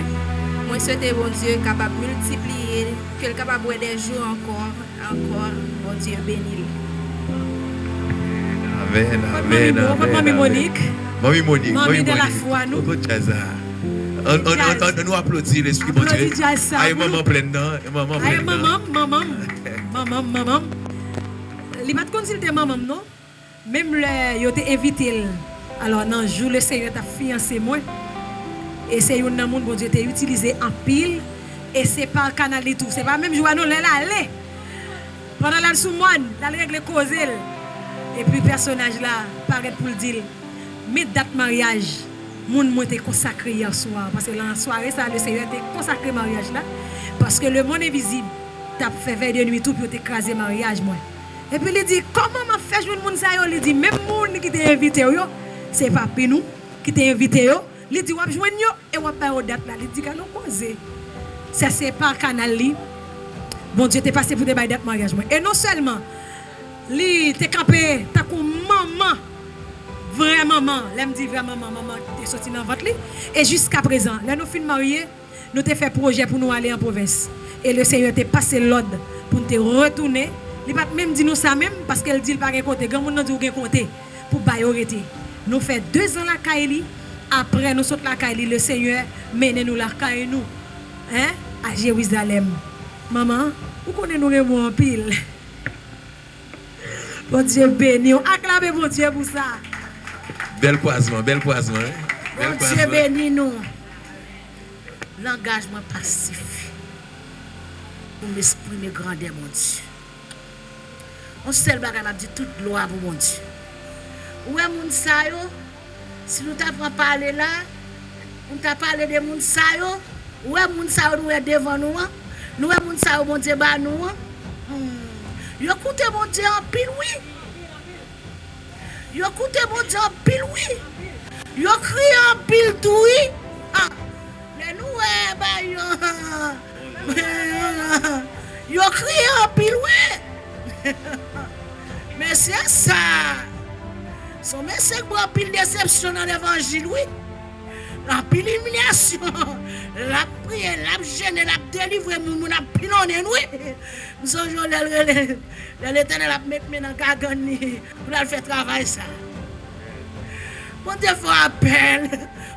Moi souhaite bon Dieu capable multiplier, que le capable des jours encore, bon Dieu béni. Amen. Mamie Monique. Mamie Monique. Mamie de la foi nous. On nous applaudit l'esprit bon Dieu. Aïe maman pleine dedans, maman pleine dedans. Maman. Il pas consulter maman non. Même le yo t'ai invité. Alors dans jour le Seigneur t'a fiancé moi. Et c'est un monde bon Dieu t'a utilisé en pile et c'est pas canal et tout, c'est pas même joie non là aller. Pendant la sous-moine, la règle causelle. Et puis personnage là, paraît pour le dire, mais date mariage, monde moi était consacré hier soir. Parce que la soirée, ça, le Seigneur était consacré mariage là. Parce que le monde invisible, t'as fait veille de nuit tout pour t'écraser mariage moi. Et puis il dit, comment m'a fait jouer le monde ça? Il dit, même monde qui t'a invité, c'est pas nous qui t'a invité. Il dit, on va joindre et on va faire aux dates là. Il dit, qu'on cause. Ça c'est par canal li. Bon Dieu t'es passé pour des bails date mariage moi. Et non seulement, li t'es campé, t'as comme maman. Vrai maman, l'aime dit vrai maman, t'es sorti dans votre lit. Et jusqu'à présent, là nous fin mariés, nous t'ai fait projet pour nous aller en province. Et le Seigneur t'a passé l'ordre pour te retourner. Il va même dire nous ça même parce qu'elle dit pas côté, grand monde dit ou côté pour bailler arrêter. Nous fait 2 ans la Kaili, après nous saute la Kaili, le Seigneur mène nous la Kaili nous. Hein? À Jérusalem. Maman, vous connaissez nous en pile. Bon Dieu béni, acclamez bon Dieu pour ça. Bel croisement, bel croisement. Bon Dieu béni nous. L'engagement passif pour m'exprimer grandeur mon Dieu. On seul bagage m'a dit toute gloire pour mon Dieu. Ouais moun sa yo, si nous t'apprend parler là, on t'a parlé de moun sa yo, ouais moun sa yo nous est devant nous, nous ouais moun sa yo mon Dieu ba nous. Yo écoutez mon Dieu en pile oui. Yo écoutez mon Dieu en pile oui. Yo crie en pile tout oui. Ah, mais nous ouais ba yo crie en pile oui. Mais c'est ça. Son message pour pile déception dans l'évangile, oui. La pile humiliation, la prière, la gêne, la délivrer, la pilonner, oui. Nous sommes l'éternel a mis dans Gagani pour faire travail ça. Mon Dieu fait appel.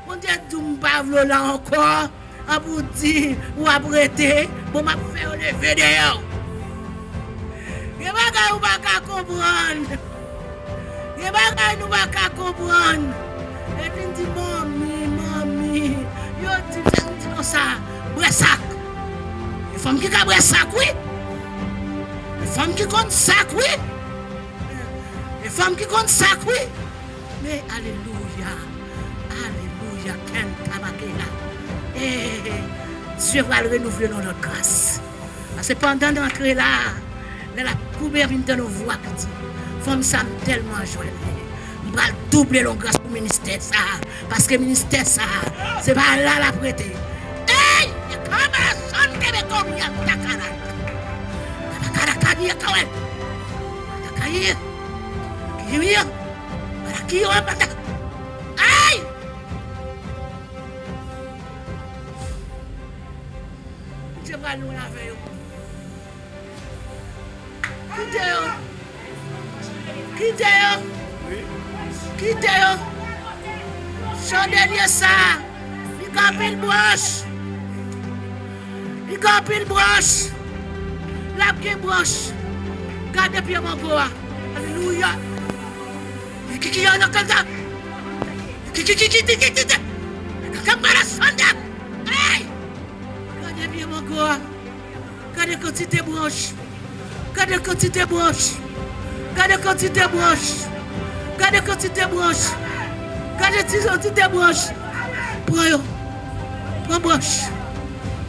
Mon Dieu tout pas là encore. À vous dire ou à prêter pour m'a faire lever dehors. Il y a des gens qui ne comprendre. Il y a des gens qui ne comprendre. Et puis il dit, mamie, yo dit comme ça, bressac. Les femmes qui ont bressac, oui. Les femmes qui ont sac, oui. Les femmes qui ont sac, oui. Mais alléluia, alléluia, Ken Tabakela. Et Dieu va le renouveler dans notre grâce. Parce que pendant d'entrer là, la première vient de nos voix qui dit, femme ça tellement jolie. On va doubler leur grâce pour le ministère ça. Parce que le ministère ça, c'est pas là la prêter. Hey! Il y a quand même un son qui est comme il y a ta cara. Ta cara, il y a quand même. Ta cara, il y a. Il y a. Il y a. Hey! Je vais nous laver. Quittez-yo. Chandelier ça. Il gagne une broche. La qui broche. Gardez bien mon bois. Alléluia. Qui y a dans comme ça? Qui comme la sonde. Hey! Gardez bien mon bois. Gardez quantité broche. Gardez quantité broche. Gardez quantité broche. Gardez quantité broche. Gardez quantité broche. Prends broche.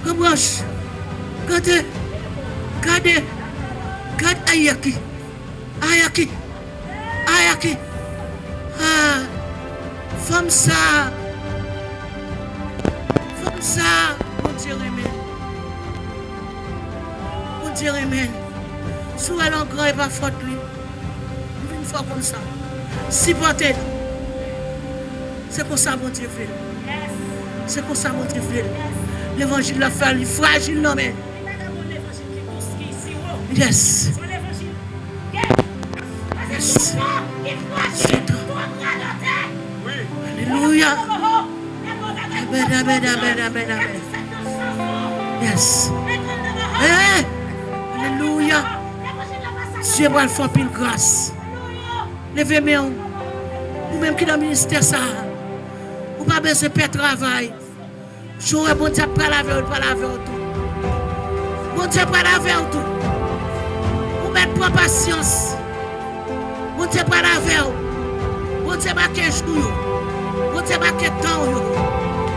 Prends broche. Gardez. Gardez. Gardez ayaki. Ayaki. Ayaki. Ah. Femme ça. Femme ça. Mon Dieu amen. Mon Dieu amen. Sous elle en grand et pas faute lui. Une fois comme ça. Supportez. C'est pour ça mon Dieu fait. C'est pour ça mon Dieu fait. L'évangile l'a fait fragile non mais. Yes. Yes. Alléluia. Amen. Yes. Alléluia. Dieu va le faire une grâce. Levez-moi. Ou même qui dans le ministère ça. Ou pas besoin de faire travail. J'aurais bon Dieu pas laver tout. Bon Dieu pas laver tout. Ou même Faites prendre patience. Bon Dieu pas la veille. Bon Dieu pas qu'un jour. Bon Dieu pas qu'un temps.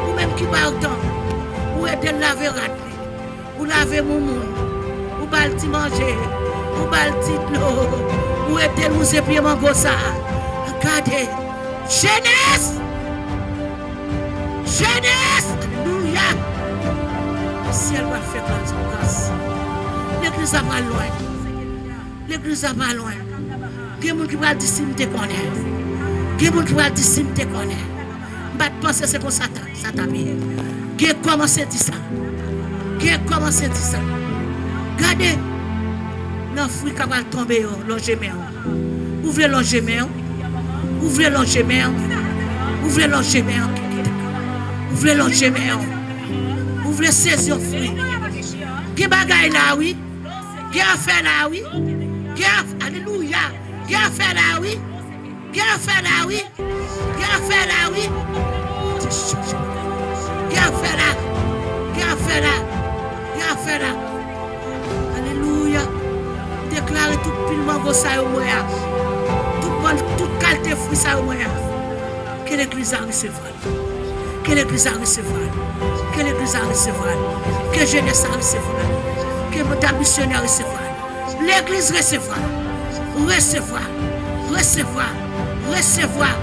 Ou même qui va au temps. Ou aider laver raté. Ou laver mon monde. Ou balti manger. Ou balti l'eau. Ou aider nous et puis mon gosse. Regardez. Jeunesse. Jeunesse. Alléluia. Le ciel va faire grâce. L'église va pas loin. L'église va pas loin. Il y a des gens qui vont dire si je te connais. Il y a des gens qui vont dire si je te connais. Je vais penser c'est comme ça tapé. Qui a commencé à dire ça? Qui a commencé à dire ça? Regardez. Non, fruit qui va tomber, logement. Ouvrez logement. Ouvrez logement. Ouvrez logement. Ouvrez logement. Ouvrez saison fruit. Qui bagaille là, oui? Qui a fait là, oui? Alléluia. Qui a fait là, oui? Qui a fait là, oui? Qui a fait là, oui? Qui a fait là? Qui a fait là? Qui a fait là? Alléluia. Déclarez tout pile mango ça au moyen. Toute qualité de fruit ça au moyen. Que l'église a recevoir. Que l'église a recevoir. Que l'église a recevoir. Que jeunesse a recevoir. Que mon missionnaire recevoir. L'église recevoir. Recevoir. Recevoir. Recevoir.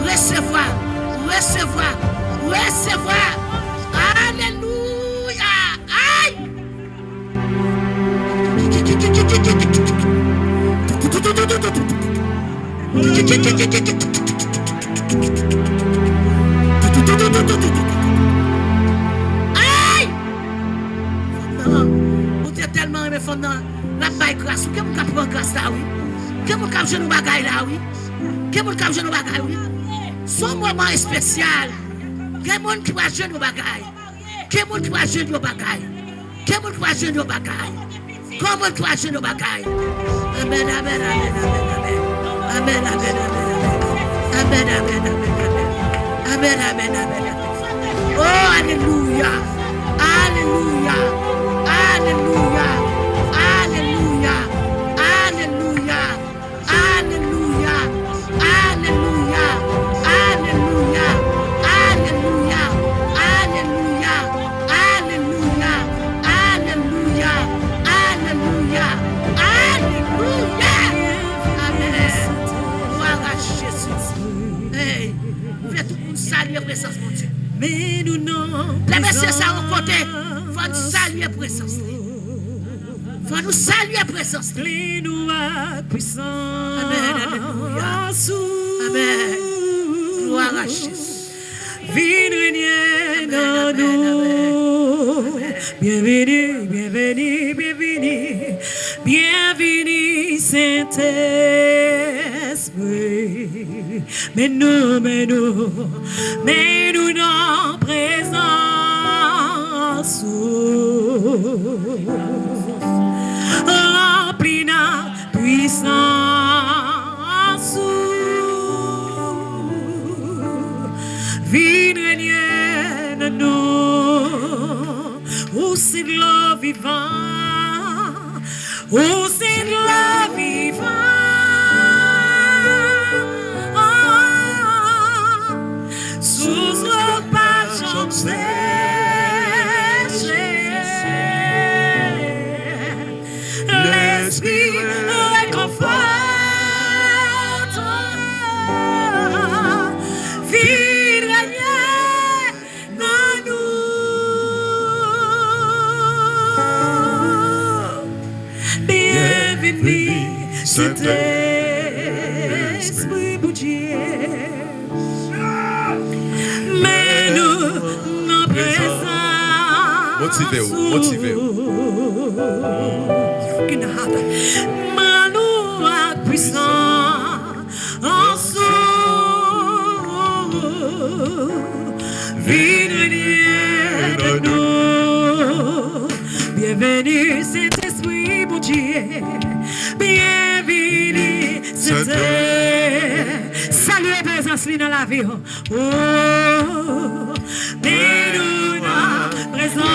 Recevoir. Recevoir. Recevoir. Alléluia. Aïe. Aïe. Vous êtes tellement aimé fondant la paille grâce. Qui vous prend grâce là, oui? Qui vous cap jeune bagaille là, oui? Qui vous cap jeune bagaille, oui? Son moment spécial. Qui vous qui va jeune bagaille? Qui vous qui va jeune bagaille? Qui vous qui va jeune bagaille? Comment tu as jeune bagaille? Amen, amen, amen, amen, amen, amen, amen, amen, amen, amen, amen, amen, amen. Oh, alléluia, alléluia, alléluia, alléluia, alléluia, alléluia, alléluia, alléluia, alléluia, alléluia, alléluia, alléluia, alléluia, alléluia, amen. Gloire à Jésus. Hey, vous faites tout le monde saluer la présence de Dieu. Mais nous non. Les messieurs, ça au côté. Faut nous saluer la présence. Faut nous saluer la présence. Nous à puissance. Amen, alléluia. Amen. Gloire à Jésus. Viens régner dans nous. Bienvenue, bienvenue, bienvenue. Bienvenue, Saint-Esprit. Mais nous dans présence. Remplis la puissance. Viens régner dans nous. Où c'est de l'eau vivante. Où c'est de l'eau vivante. Sous le pas j'en l'esprit réconforte. Viens régner dans nous. Bienvenue, Saint-Esprit, pour Dieu. Mais nous, nos présents. Motivez-vous. Manou à puissant en sous. Viens de nous. Bienvenue, Saint-Esprit, mon Dieu. Bienvenue, Saint-Esprit. Salut présence dans la vie. Oh, mais nous, présence.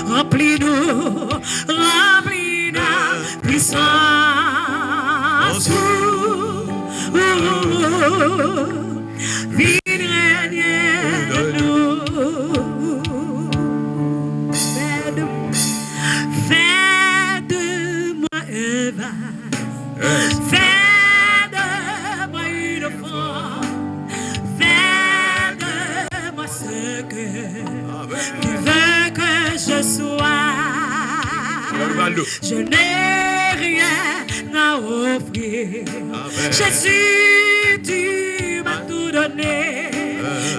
remplis-nous, remplis la puissance. Viens régner de nous. Fais de moi un vase. Fais de moi une offrande. Fais de moi ce que tu veux que je sois. Je n'ai rien à offrir. Jésus, tu m'as tout donné.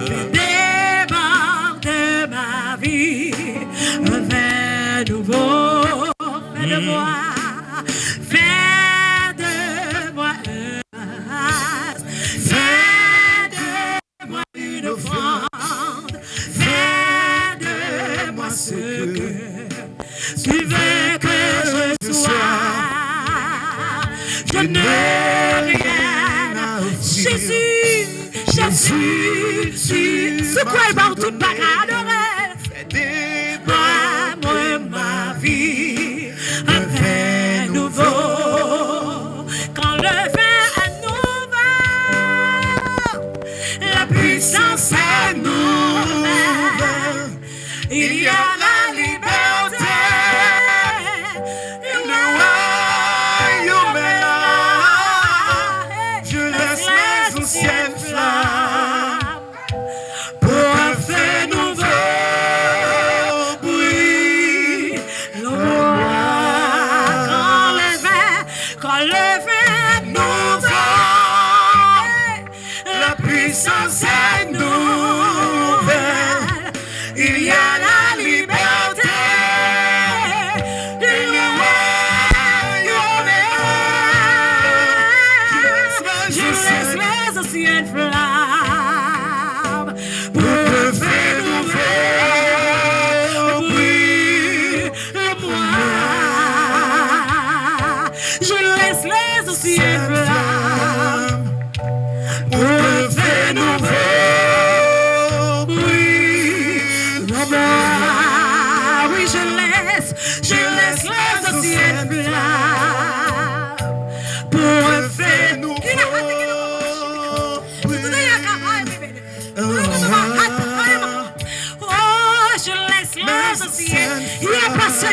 Fais déborder ma vie. Un vin nouveau. Fais de moi. Fais de moi un vase. Fais de moi une offrande. Fais de moi ce que tu veux que je sois. Je n'ai rien à Jésus, Jésus, c'est quoi le bar toute bagarre moi ma vie, un vin nouveau. Quand le vin est nouveau, la puissance est nouvelle. Il y a la liberté.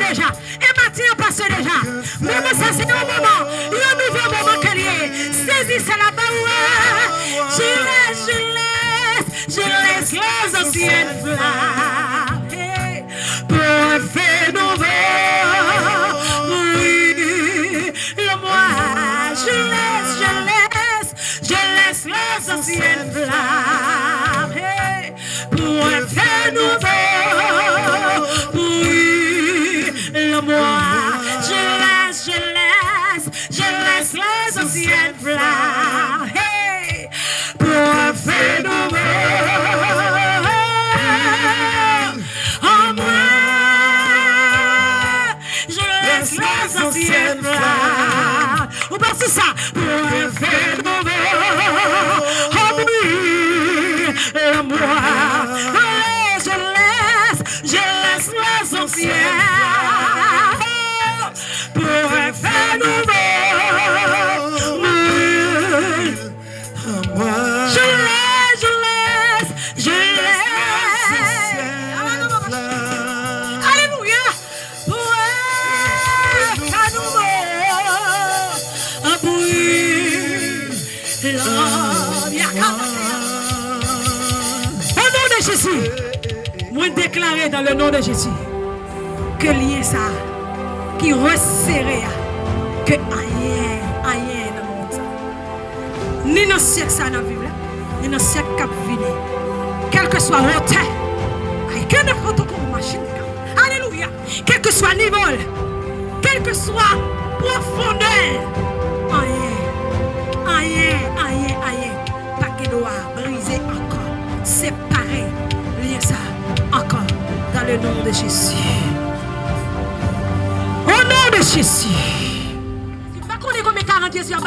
Déjà, et Mathieu passe déjà. Même ça, c'est un moment, le nouveau moment qu'elle est. Saisissez la balle. Je laisse les anciennes flammes. Pour un fait nouveau. Oui, le moi, je laisse les anciennes flammes. Pour un fait nouveau. Moi, je laisse les anciennes flammes, hey, pour un feu nouveau en moi. Je laisse les anciennes flammes. On passe ça pour un feu nouveau en moi. Je laisse les anciennes. Moi déclarer dans le nom de Jésus que lien ça qui resserré que rien dans le monde ni dans siècle ça dans vivre ni dans siècle cap venir quel que soit hauteur quel machine alléluia quel que soit niveau quel que soit profondeur rien pas qu'il doit briser encore séparer lien ça encore dans le nom de Jésus. Au nom de Jésus. Pas qu'on est comme 40 Jésus, ça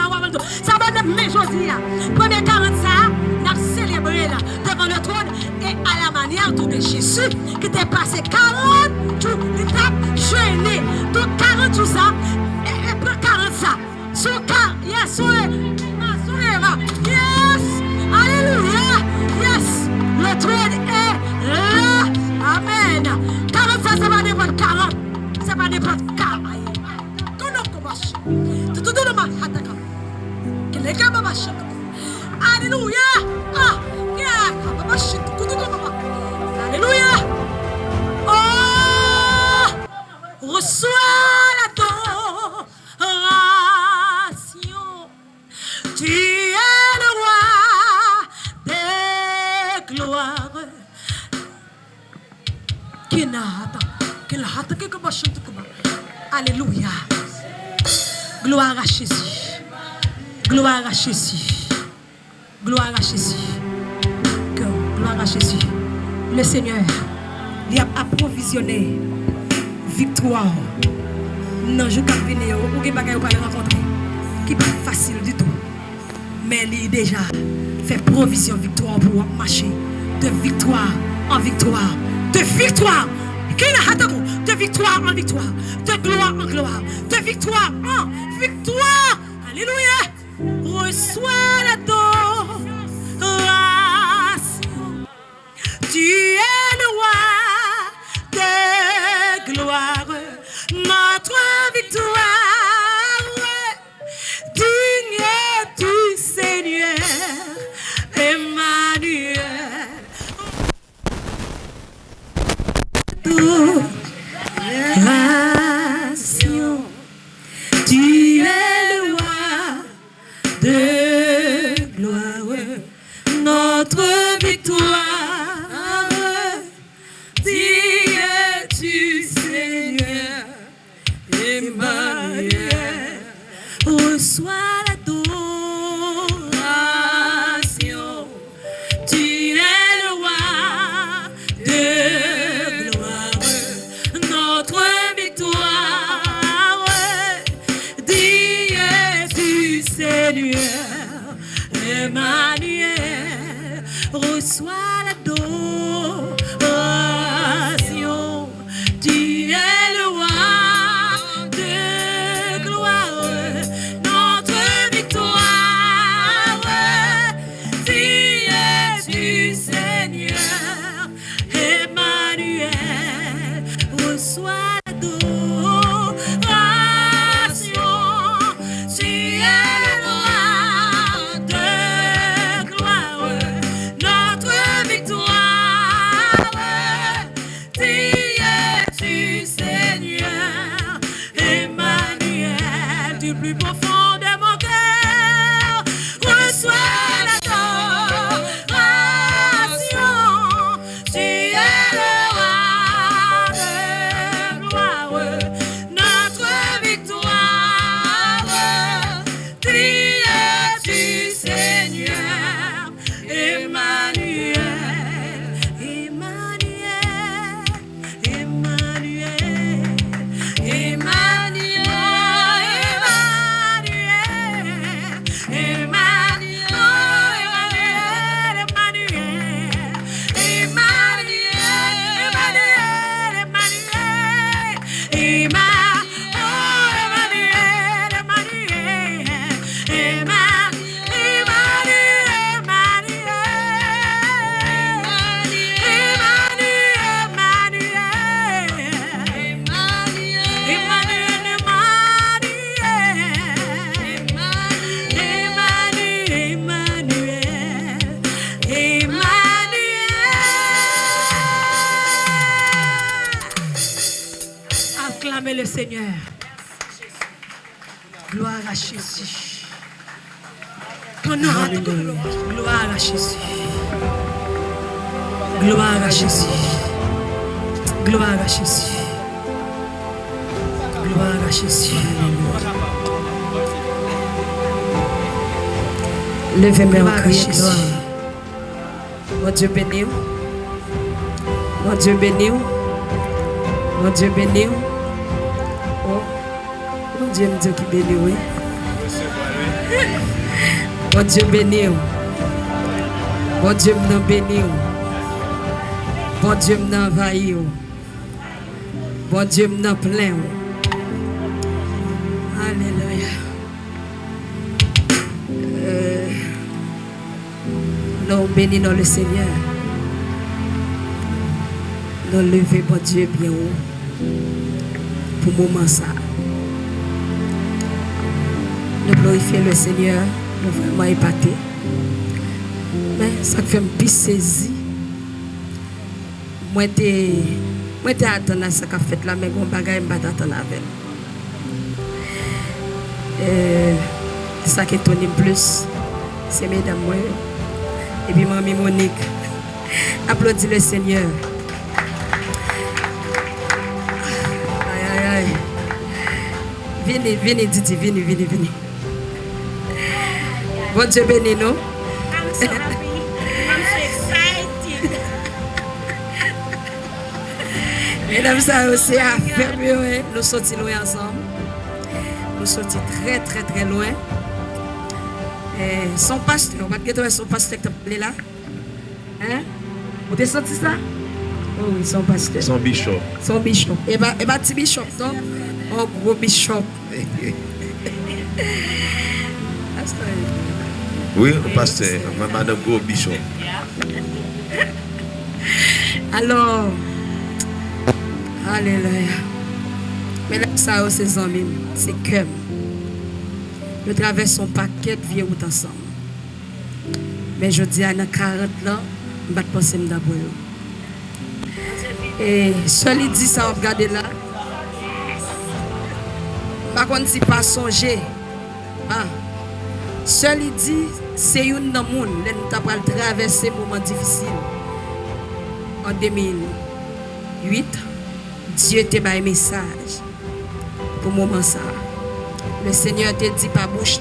va être mes aujourd'hui. Premier 40 ça, n'a célébré éternel devant le trône et à la manière de Jésus qui était passé 40 jours, il t'a jeûné. Donc 40 jours ça, et 40 ça. Son car, yes, yes, alléluia, yes, le trône est là, amen. 40 ça, c'est pas n'importe 40, c'est pas n'importe 40. Alléluia. Alléluia. Oh, reçois l'adoration. Tu es le roi des gloires. Alléluia. Gloire à Jésus. Gloire à Jésus. Gloire à Jésus. Gloire à Jésus. Le Seigneur, il a approvisionné victoire. Non, je ne vais pas rencontrer. Qui n'est pas facile du tout. Mais il a déjà fait provision victoire pour marcher. De victoire en victoire. De victoire. De victoire en victoire. De gloire en gloire. De victoire en victoire. Alléluia. Reçois l'adoration. Tu es le roi de gloire. Notre victoire. Digne du Seigneur. Emmanuel. Adoration. Tu es le roi de gloire, notre victoire. Dis-tu Seigneur, Emmanuel, reçois l'adoration. Tu es le roi de gloire, notre victoire. Dis-tu Seigneur, Emmanuel, reçois l'adoration. Tu es le roi de gloire, notre victoire. Dis-tu Seigneur, Emmanuel, reçois l'adoration. Tu es le roi de gloire, notre victoire. Dis-tu Seigneur, Emmanuel, du plus profond de mon cœur, reçois l'adoration. Tu es le roi de gloire, notre victoire. Dis-tu Seigneur, Emmanuel, Emmanuel, Emmanuel, Emmanuel, Emmanuel, Emmanuel, Acclamez le Seigneur. Gloire à Jésus. Gloire à Jésus. Gloire à Jésus. Gloire à Jésus. Gloire à Jésus. Levez-moi Gloire en à crier Jésus. gloire. Mon Dieu béni. Mon Dieu béni. Mon Dieu béni. Oh, mon Dieu me dit qui béni, oui. Mon Dieu béni. Bon Dieu m'a béni. Bon Dieu m'a envahi. Bon Dieu m'a plein. Alléluia. Nous bénissons le Seigneur. Nous levons bon Dieu bien haut pour le moment ça. Nous glorifions le Seigneur. Nous vraiment épatés. Mais ça fait un peu saisi. Moi, je attends à ce qu'a fait là, mais je ne vais pas attendre avec. Ça qui étonne plus, c'est mesdames moi. Et puis mamie Monique. Applaudis le Seigneur. Aïe, aïe, aïe. Venez, Didi, venez. Bon Dieu bénis nous. I'm so happy. I'm so excited. Mesdames, ça aussi à faire mieux. Nous sortis loin ensemble. Nous sortis très loin. Son pasteur, on va te son pasteur qui t'a parlé là. Hein? Vous avez senti ça? Oh oui, son pasteur. Son bishop. Son bishop. Et bah, petit bishop, non? Oh, gros bishop. Oui, pasteur, madame Gros Bishop. Alors, alléluia. Mais là, ça, c'est amis, c'est comme. Nous traversons un paquet de vieux routes ensemble. Mais je dis à 40 ans, je vais penser d'abord. Et seul il dit ça, regardez là. Par contre, si pas songer. Seul il dit, c'est une dans le monde, nous avons traversé un moment difficile. En 2008, Dieu t'a donné un message pour le moment ça. Le Seigneur te dit pas bouche.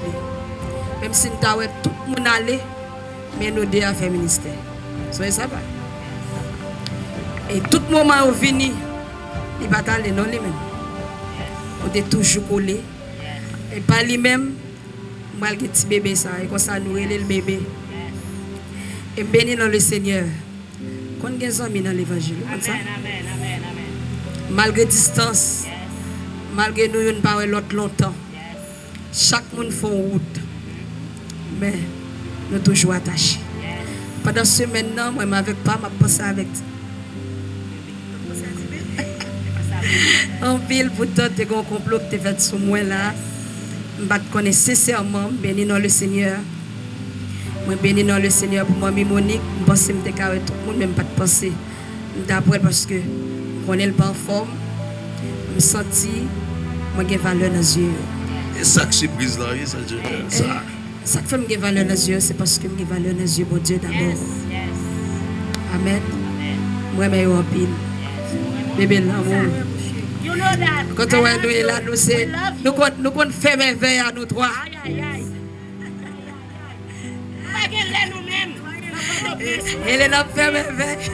Même si nous avons tout le monde allé, mais nous deux avons fait ministère. Soyez ça va. Et tout le moment où venu, il va aller non lui-même. On est toujours collé. Et pas lui-même, malgré petit bébé ça, et comme ça nous relève le bébé. Et béni dans le Seigneur. Quand on a amis dans l'évangile, comme ça. Malgré distance, malgré nous ne parlons l'autre longtemps. Chaque monde fait une route. Mais nous sommes toujours attachés. Pendant ce maintenant, moi, avec pas, je pense avec. En pile, pourtant, tu as un complot que tu as fait sur moi là. Je connais sincèrement, béni dans le Seigneur. Moi, béni dans le Seigneur pour moi, Monique. Je pense que je suis tout le monde, même pas de penser. D'après, parce que je connais le bon forme. Je me sens, moi, j'ai valeur dans les yeux. Et ça, surprise là, ça, ça. Ça fait que j'ai valeur dans les yeux, c'est parce que j'ai valeur dans les yeux, mon Dieu, d'abord. Amen. Moi, je suis en pile. Bébé, l'amour. Quand on va nous là, nous comptons faire merveille à nous trois. Elle est là pour faire merveille.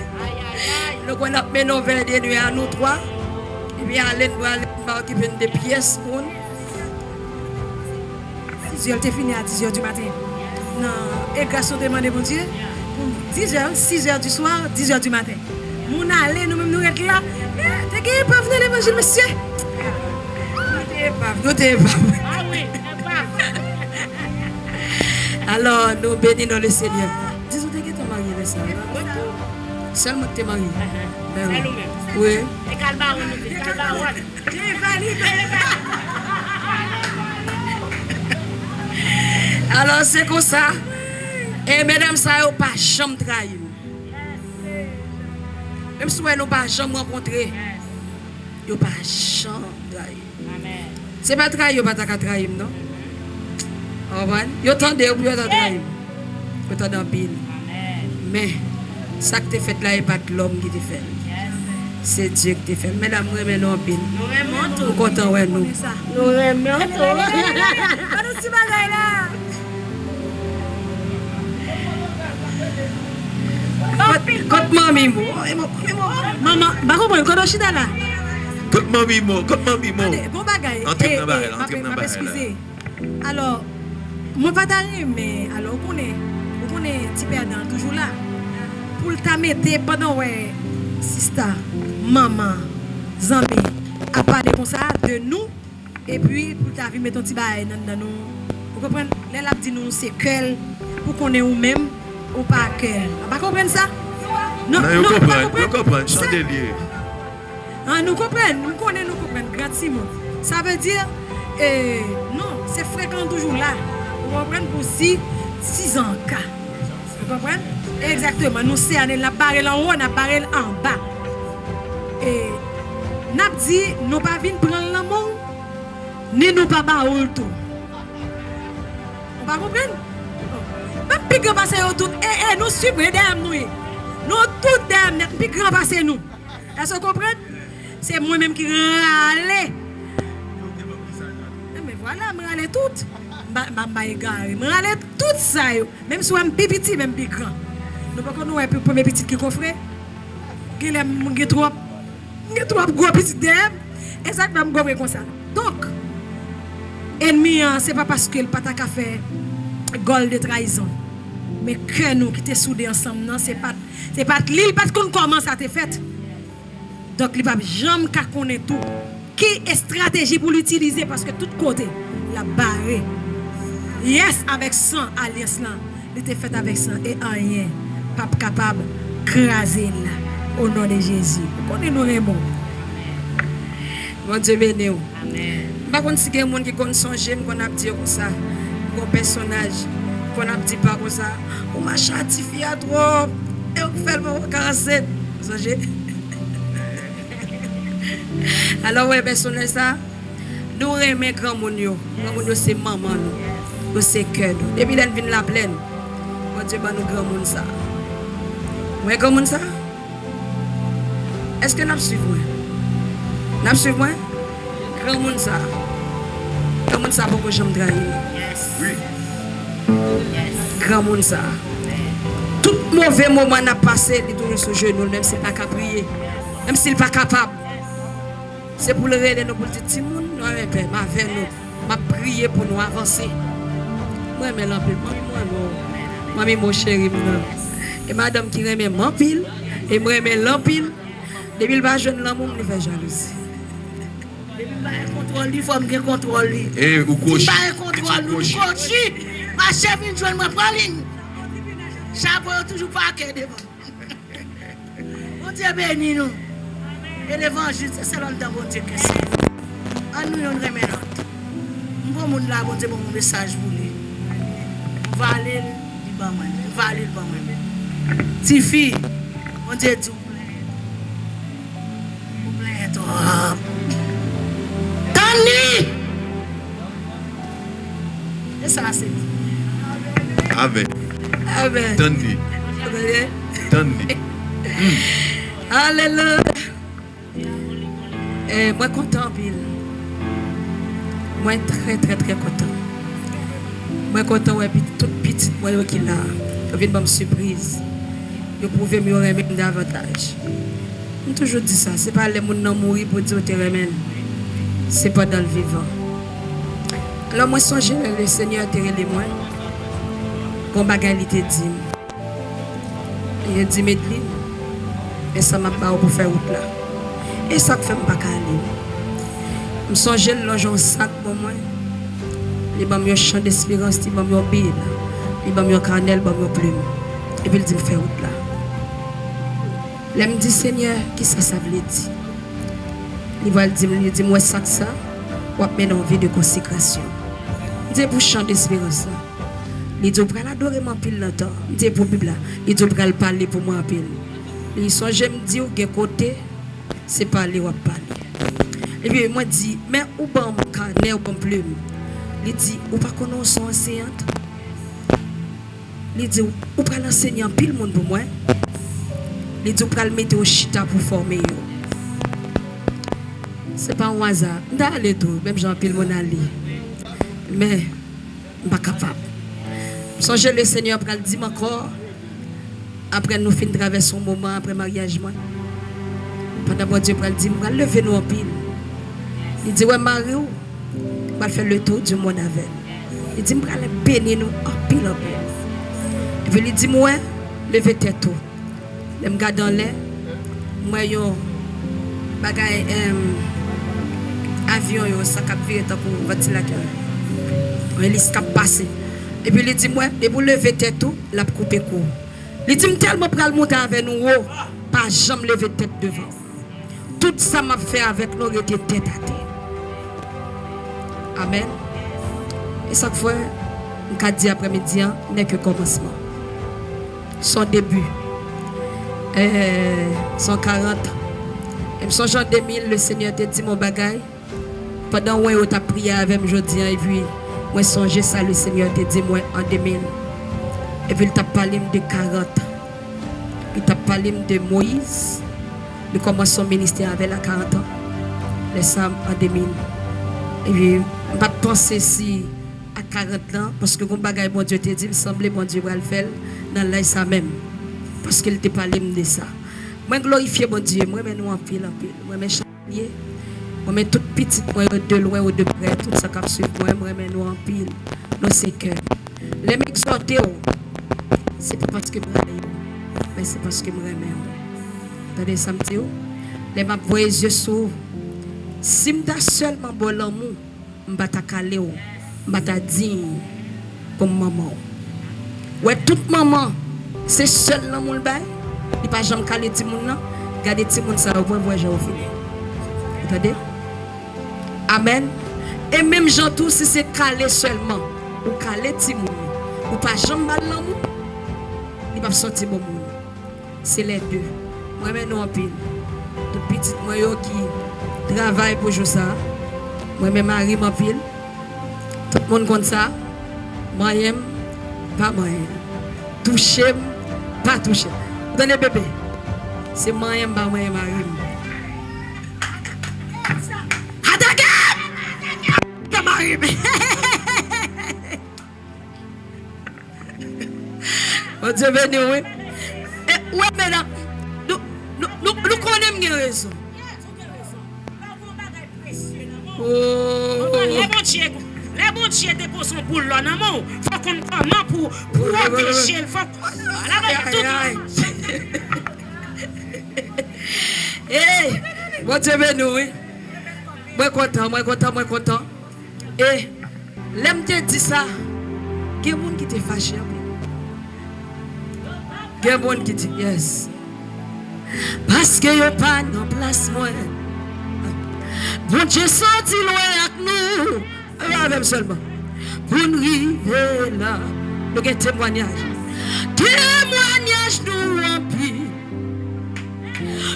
Nous comptons faire nos verres de nuit à nous trois. Et puis aller nous occuper des pièces pour nous. 10h, t'es fini à 10h du matin. Non, et grâce au demande mon Dieu, pour 10h, 6h du soir, 10h du matin. Nous allons, nous-mêmes, nous être là. T'es qui pas venir l'évangile, monsieur? Nous t'es pas. Ah oui, Alors, nous bénissons le Seigneur. Dis-nous, t'es qui ton mari, là, ça? Seulement que t'es marié. Oui. Et Calbaron, Alors, c'est comme ça. Et mesdames, ça n'a pas jamais trahi. Même si nous pas jamais rencontré, nous pas jamais trahi. C'est pas trahi, vous pas trahi, non? Vous attendez, vous attendez trahi. Vous attendez en pile. Mais, ça que tu fait là, n'est pas l'homme qui te fait. C'est Dieu qui te fait. Mesdames, nous aimons en pile. Nous sommes contents, ouais, nous. nous aimons tout. Quand mamie, Maman, bah comprendre, quand on chita là. Quand mamie mot. Bon bagay. Entrez dans la barre, Excusez. Alors, moi pas d'arriver, mais alors qu'on est, Vous connaissez petit perdant toujours là. Pour le mettre pendant ouais sister, maman, zambi à parler comme ça de nous et puis pour ta vie mettre un petit bail dans nous. Vous comprenez? Les l'a dit nous c'est cœur pour qu'on ait ou même ou pas cœur. Vous comprenez ça? Non, vous comprenez, chandelier. Nous comprenons, nous comprenons, grand Simon. Ça veut dire, non, c'est fréquent toujours là. Vous comprenez pour 6 ans. Vous comprenez? Exactement. Nous sommes la barrel en haut, la barrel en bas. Et nous avons dit, nous ne pas venir prendre l'amour, ni nous pas baoul tout. Vous comprenez? Même plus grand passé tout, nous suivons derrière nous. Nous tous derrière nous, plus grand passé nous. Est-ce que vous comprenez? C'est moi-même qui râle. Mais voilà, je râle tout. Je râle tout ça. Même si je suis petit, même plus grand. Nous ne pouvons pas nous premier petit qui coffre. Il y a trop gros petit derrière. Exactement, je suis comme ça. Donc, ennemi, ce n'est pas parce que le pata a fait gold de trahison. Mais que nous qui sommes soudés ensemble, ce n'est pas l'île parce qu'on commence à te faire. Donc, il ne va jamais connaître tout. Qui est stratégie pour l'utiliser parce que tout côté, la barre. Yes, avec 100 alliance là. Il était fait avec 100 et rien. Pas capable de craser là. Au nom de Jésus. Connaissez-nous Raymond. Mon Dieu béni. Par contre, si il y a des gens qui connaissent son j'aime, qu'on a dit comme ça, un personnage, qu'on a dit pas comme ça, on m'a chatifié à trop, et on fait le 47. Alors, ouais, personnage ça, nous aimons grand monde. Grand monde, c'est maman, nous, c'est cœur. Depuis qu'on vient la plaine, mon Dieu, nous grand monde ça. Ouais, grand monde ça? Est-ce que nous suivons? Nous suivons? Grand monde ça. Grand monde ça, beaucoup j'aime trahir. Grand monde ça. Tout mauvais moment n'a passé, il tourne sur genou, même s'il n'est pas capable de prier, même s'il n'est pas capable. C'est pour le aider nous pour dire petit monde, nous avec père, nous, m'a prier pour nous avancer. Moi mais l'empile, moi mon chéri et madame qui aime m'empile et moi mais l'empile, depuis le bas jeune l'amour me fait jalousie. Depuis le contrôle, il faut me contrôle. Et ou coach. Pas contrôle, nous coach. Ma chef vient joindre moi pour ligne. Chapeau toujours pas que devant. Mon Dieu béni nous. Et l'évangile, c'est l'homme dans bon Dieu que c'est. En nous, on remet notre. Bon monde là, bon Dieu, bon message pour lui. Valil, il va moi. Valil, il va moi. Si fille, bon Dieu, tu oublies toi. Tani! Et ça, c'est. Amen. Amen. Tandi. Tandi. Alléluia. Et moi content pile. Moi très content. Moi content ouais tout petit moi qui là. Je viens de me surprise. Je pouvais me remettre davantage. Je toujours dit ça, c'est pas les gens qui mourir pour dire te remettre. C'est pas dans le vivant. Alors moi songe le Seigneur te relé moi. Bon bagalité dit. Il dit Medline. Et ça m'a pas pour faire route là. Et ça fait pas aller. Je songe l'ange sac pour moi. Il m'a mis un champ d'espérance, il m'a mis un bill, il m'a mis un carnel, il m'a mis un plume. Et puis il dit me faire route là. Il me dit Seigneur, qui ça veut dire? Il va dire dit moi ça ou mettre en vie de consécration. Il dit pour champ d'espérance. Il dit pour adorer mon pile longtemps. Il dit pour Bible là. Il dit pour parler pour moi pile. Il sont j'aime dire que côté c'est parler ou parler. Et puis moi dit mais ou bon carnet ou bon plume. Il dit ou pas connaître son enseignante. Il dit ou pas l'enseignant pile monde pour moi. Il dit ou pas le mettre au chita pour former yo. C'est pas un hasard. D'aller tout même Jean pile mon aller. Mais pas capable. Songez le Seigneur pour le dire encore. Après nous fin traverser un moment après mariage moi. Pendant que Dieu pral dit moi lever nous en pile. Il dit ouais Marie ou va faire le tour du monde avec. Il dit me pral bénir nous en pile en pile. Et puis il dit moi, levez tête tout. Je me garde dans l'air. Moi yo bagay avion yo ça cap virer tant pour ventilateur. Il cap passer. Et puis il dit moi, et pour lever tête tout, l'a couper court. Il dit tellement pral monter avec nous pas jamais lever tête devant. Tout ça m'a fait avec nous était tête à tête. Amen. Et chaque fois, on dit après-midi, n'est que commencement. Son début. 140. Et me en 2000, le Seigneur te dit mon bagay. Pendant que tu as prié avec moi aujourd'hui, et puis, moi songe ça, le Seigneur te dit moi en 2000. Et puis, il t'a parlé de 40. Il t'a parlé de Moïse. Il commence son ministère avec la 40 ans. Le Sam en 2000. Et puis, je ne pas penser si à 40 ans, parce que mon bagay, bon Dieu te dit, il semblait bon Dieu va le faire dans l'aïe ça même. Parce qu'il te parlé de ça. Moi, glorifier mon Dieu, moi, je en pile, moi, je chalier, moi, je toute petite, moi, de loin ou de près, tout ça qui suit, moi, je en pile, non, c'est que. Les mecs sortent, c'est pas parce que je mais c'est parce que je m'aime. Attendez, ça me dit, les m'a voyé les yeux s'ouvrent. Si je suis seulement bon l'amour, je vais t'accaler, je vais te dire pour maman. Ouais, toute maman, c'est seul l'amour, il ne pas jamais caler les gens. Regardez les gens, ça va voir, j'ai fini. Attendez? Amen. Et même gens, tout, si c'est calé seulement, ou calé les gens, ou pas jamais mal l'amour, il va sortir bon monde. C'est les deux. Moi, je en pile. Tout petit, moi, qui travaille pour jouer ça. Moi, je marie en pile. Tout le monde comme ça. Moi, j'aime, pas moi. Toucher, pas toucher. Donnez bébé. C'est moi, j'aime, pas moi, marie. Attaquez! Pas marie. Bon Dieu béni, oui. Oui, mesdames, nous connaissons une raison. Les bons dieux déposent son boule là, non? Il faut qu'on comment pour protéger. Il faut hey, bon Dieu béni, oui. Moi content. Et l'aime te dit ça. Il y a des gens qui te fâchent. Il y a des gens qui disent yes. Parce que yo pas dans place moi. Bon Dieu sorti loin avec nous. Avec seulement. Pour nous arriver là. Nous avons témoignage. Témoignage nous remplit.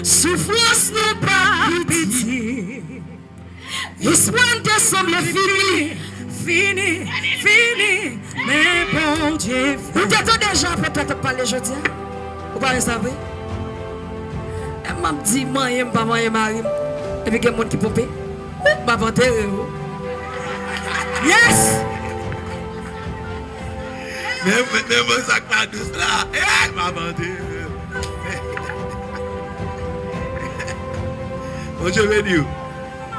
Souffrance nous pas pitié. L'espoir te semble fini. Mais bon Dieu. Vous êtes déjà peut-être parler aujourd'hui. Vous parlez ça vrai? Elle m'a dit, moi, je ne pas marier. Et puis, il y a des gens qui pompent. Je vais enterrer. Yes! Même ça pas douce là. Eh, ma bandée. Bon, je vais dire.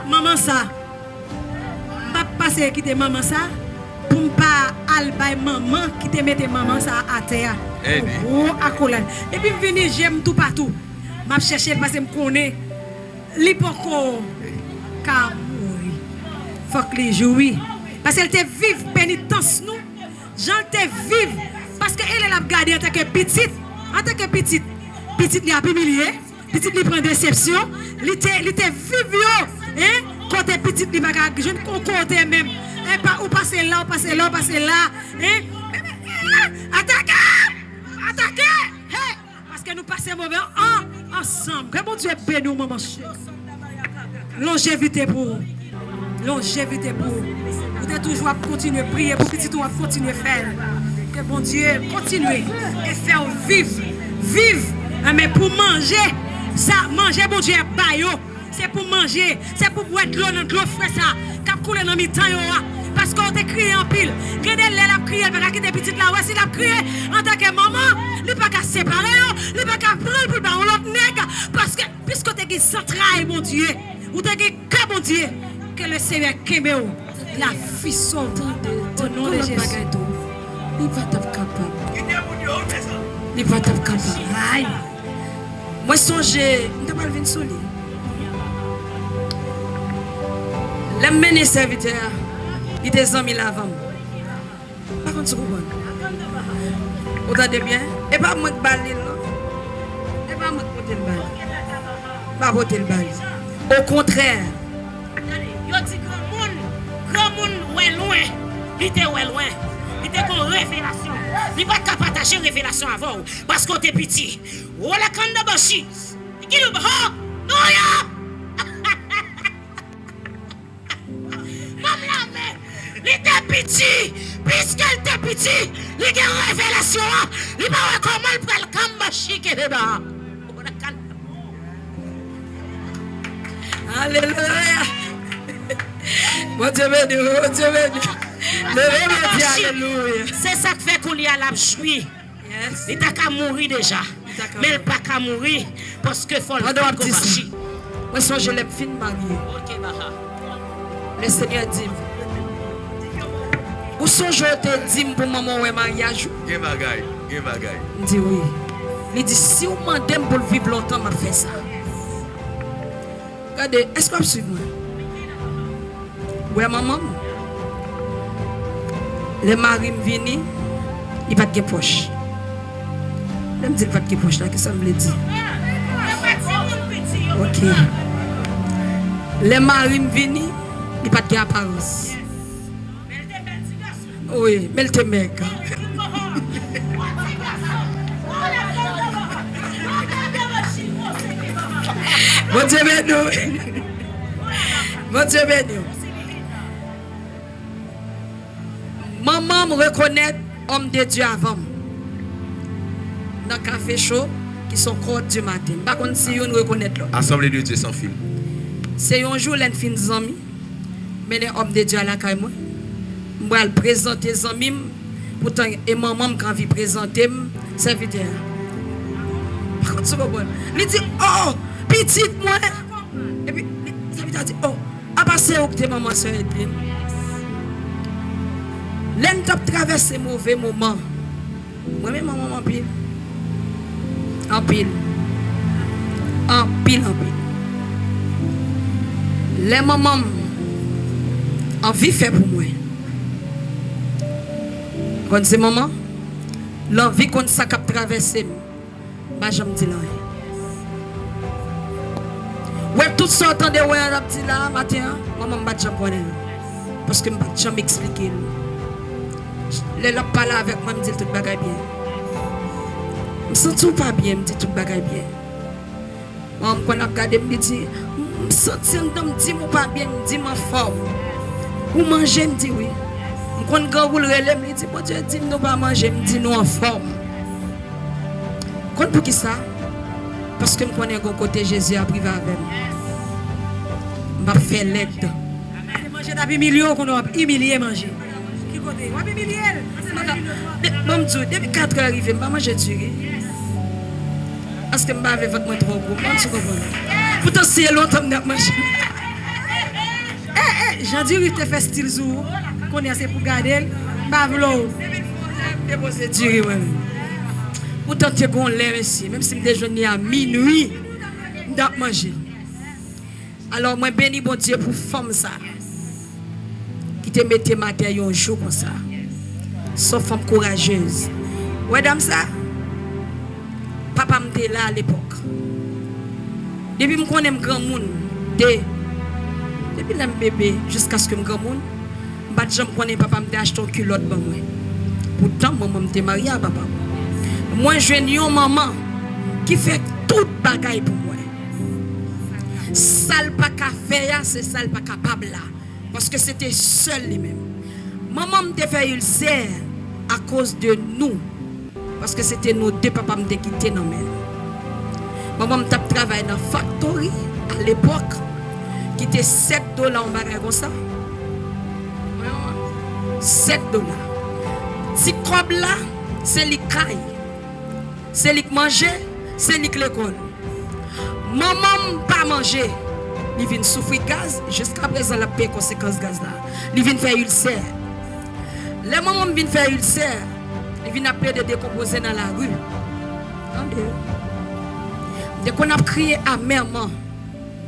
Maman ça. Je ne vais pas passer quitter maman ça. Pour ne pas aller maman qui te mette maman ça à terre. Oh, à colère. Et puis, je viens, j'aime tout partout. Je cherche parce que je connais. L'hypoco. Car oui. Il faut que les jouis. Parce qu'elle te vive pénitence nous. J'en te vive. Parce qu'elle est là gardée en tant que petite. En tant que petite. Petite lui a humilié. Petite lui prend déception. Elle te vive. Hein? Quand t'es petite, lui va je ne compte même. Ou passer là. Hein? Attaquez! Hey! Parce que nous passons mauvais ensemble. Que mon Dieu bénisse nous, maman chérie. Longévité pour vous. Vous êtes toujours à continuer à prier pour que petit tout à continuer à faire. Que bon Dieu continue et faire vivre. Mais pour manger, ça, manger, bon Dieu, c'est pour manger. C'est pour boire de l'eau dans l'eau frais ça. Cap couler dans mi-temps. Parce qu'on te crié en pile. Regardez, elle a crié, elle a quitté petite là. Ouais, s'il a crié en tant que maman, il n'est pas qu'à séparer, il n'est pas qu'à prendre pour l'autre nègre. Parce que, puisque tu es central, mon Dieu, ou tu es cas, mon Dieu, que le Seigneur Kéméo, la fille saute au nom de Jésus. Il va être capable. Il pas tap capable. Moi songe, m'ta pas venir sous lui. Les mené serviteur, il était amis avant. Par contre, tu comprends? Vous entendez bien? Et pas moi de balle là. Et pas moi de porter le balle. Pas porter le balle. Au contraire. Yo dit grand monde ouais loin. Il était ouais loin. Il était comme révélation. Il pas capable partager révélation avant parce qu'on était petit. Oh la kanda bashi. Qui le ba? Non ya. Maman la mère. Il était petit. Puisqu'elle était petit, il y a une révélation. Il va voir comment il prend le kambashi qui est là. Alléluia. Mon Dieu béni, mon Dieu béni. Alléluia. C'est ça qui fait qu'on y a la jouer. Yes. Il t'a qu'à mourir déjà. Mais il n'a pas qu'à mourir parce que faut le kambashi. Moi, si je l'ai fin marié. Ok, Baha. Le Seigneur dit. Où sont je te dis pour maman ou mariage? Gen bagay. Il dit oui. Il dit si vous demandez pour vivre longtemps, je fais ça. Regardez, est-ce que vous suivez moi? Oui, maman. Le mari vient, il va de poche. Il me dit qu'il va de poche là, qu'est-ce que ça me dit? Ok. Le mari vient, il va de apparence. Oui, mais il te mec. Mon Dieu béni. Mon Dieu béni. Maman me reconnaît homme de Dieu avant. Dans le café chaud, qui sont côtes du matin. Par contre, si on reconnaît l'autre. Assemblée de Dieu sans film. C'est un jour, l'un fin des amis. Mais les hommes de Dieu à la caille moi. Je vais présenter les amis. Pourtant, et maman quand vient présenter serviteur. Par contre, c'est pas bon. Il dit, oh, petite moi. Et puis, le serviteur dit, oh, à passer où que maman soeur Edwin. L'un t'a traversé mauvais moment. Moi-même, maman en pile. En pile. En pile, en pile. Les mamans en vie fait pour moi. Quand c'est maman, l'envie qu'on ça cap traverser, bah je me dis là. Ouais, tout ça entendez ouais on a dit là matin, maman m'a jamais connaître parce que m'a jamais expliquer. Les là parler avec moi me dit tout bagay bien. Me sens tout pas bien, me dit tout bagay bien. Maman quand a regardé me dit me sens me dit moi pas bien, me dit ma forme. Ou manger me dit oui. Quand grand roule relève, il dit bon Dieu dit nous pas manger, me dit nous en forme. Quand pour qui ça? Parce que me connais un côté Jésus a privé avec moi. M'a fait l'aide. Manger d'habit million qu'on a humilié manger. Qui côté? On humilié. Maman dit depuis 4 heures arrivé, pas manger du riz. Parce que m'avait avec moi trop gros. Tu comprends? Pourtant c'est longtemps que manger. Jean Duri te fait style jour. Qu'on est assez pour garder, pas vouloir. C'est dur, oui. Pourtant, tu es bon l'air ici, même si je déjeune à minuit, je dois manger. Alors, moi, béni bon Dieu pour femme ça, qui te mette matin un jour comme ça. Sauf femme courageuse. Ouais, dame ça, papa m'était là à l'époque. Depuis que je connais grand monde, depuis que je bébé jusqu'à ce que je grand monde, je connais papa me acheté une culotte pour moi. Pourtant, maman me mariée à papa. Moi, je suis une maman qui fait tout bagaille pour moi. Sale pas qu'à faire, c'est sale pas capable là. Parce que c'était seul lui-même. Maman me fait ulcère à cause de nous. Parce que c'était nos deux papas me quitté dans même. Maman me travaillé dans la factory à l'époque qui était $7 en bagaille comme ça. $7. Si comme là, c'est les cailles. C'est les manger, c'est les l'école. Maman pas manger. Il vient souffrir gaz, jusqu'à présent la paix conséquence gaz là. Il vient faire ulcère. Les mamans viennent faire ulcère. Il vient appeler de décomposer dans la rue. Dès qu'on a crié amèrement,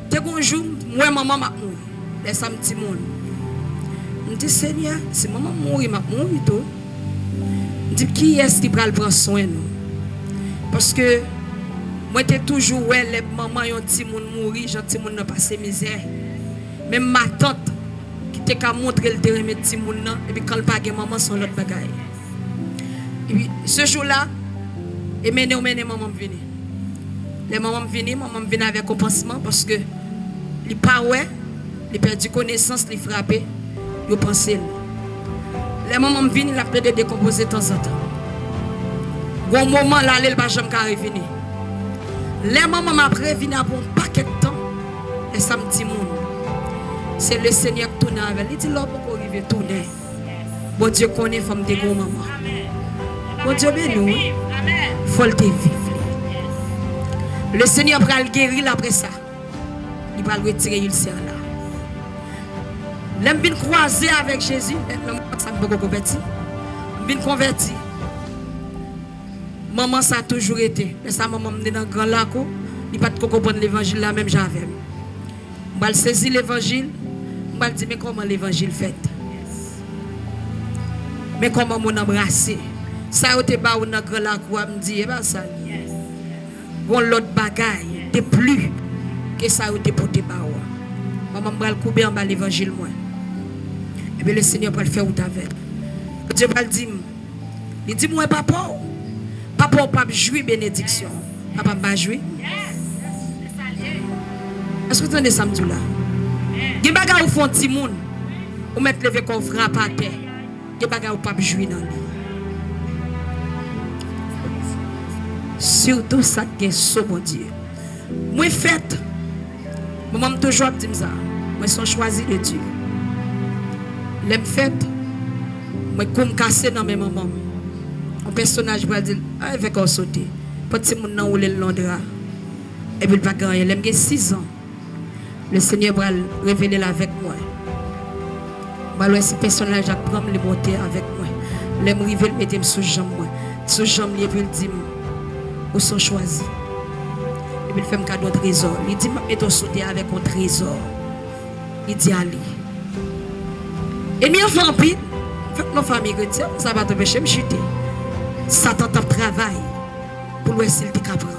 dès qu'on joue, moi, maman m'a mouru. Laisse un petit monde. Je dis, Seigneur, si maman mourit, m'a mouru tout. Je dis, qui est-ce qui va prendre soin de nous? Parce que moi, j'étais toujours, ouais, les mamans, ont petit monde mourir, j'ai petit monde n'a passé misère. Même ma tante, qui t'a montré le terrain de petit monde, et puis quand le bagage maman, son l'autre bagaille. Et puis, ce jour-là, et maman venu. Les mamans viennent avec un pansement parce que les parents, ils perdu connaissance, ils frappé, ils pensé. Les mamans viennent, ils appellent de décomposer de temps en temps. Au moment là, ils ne vont jamais revenir. Les mamans après viennent après un paquet de temps, et ça me dit monde. C'est le Seigneur qui tourne avec. Il dit là pour arriver tourner. Bon Dieu connaît femme de gros maman. Bon Dieu béni. Il faut le vivre. Le Seigneur va le guérir après ça. Il va le retirer l'ulcère là. L'aime bien croiser avec Jésus. Ça me converti. Bien converti. Maman ça a toujours été. Mais ça maman me dans grand lac. Il pas de comprendre l'évangile là même j'avais. Je vais saisir l'évangile. Je vais dire mais comment l'évangile fait. Mais comment mon embrasser. Ça a été bas dans grand lac me dit ben ça. Bon l'autre bagaille de plus que ça a été porté par moi. Maman va le couper en bas l'évangile moi. Et bien le Seigneur va le faire ou avec. Dieu va le dire. Il dit moi papa pas jouer bénédiction. Papa pas jouer. Est-ce que vous entendez ça me dit là? Des bagaille au fond petit monde. Ou mettre lever qu'on frappe à terre. Des bagaille ou pas jouer dans lui. Surtout ça qui est ce bon Dieu. Moi fait, maman toujours dit ça. Moi sont choisi de Dieu. L'aime fait, moi comme cassé dans mes mamans. Un personnage va dire avec un sauter. Petit monde nan roule le Londres. Et puis il va gagner. L'aime 6 ans. Le Seigneur va révéler avec moi. Moi ce personnage a prendre le monter avec moi. L'aime river mettre sous jambe moi. Sous jambe il veut dire ou sont choisis. Et puis il fait un cadeau de trésor. Il dit, mais ton sauter avec un trésor. Il dit, allez. Et mes enfants, faites nos familles chrétiennes, ça va te pécher, me chuter. Satan t'a travail pour le s'il te capable.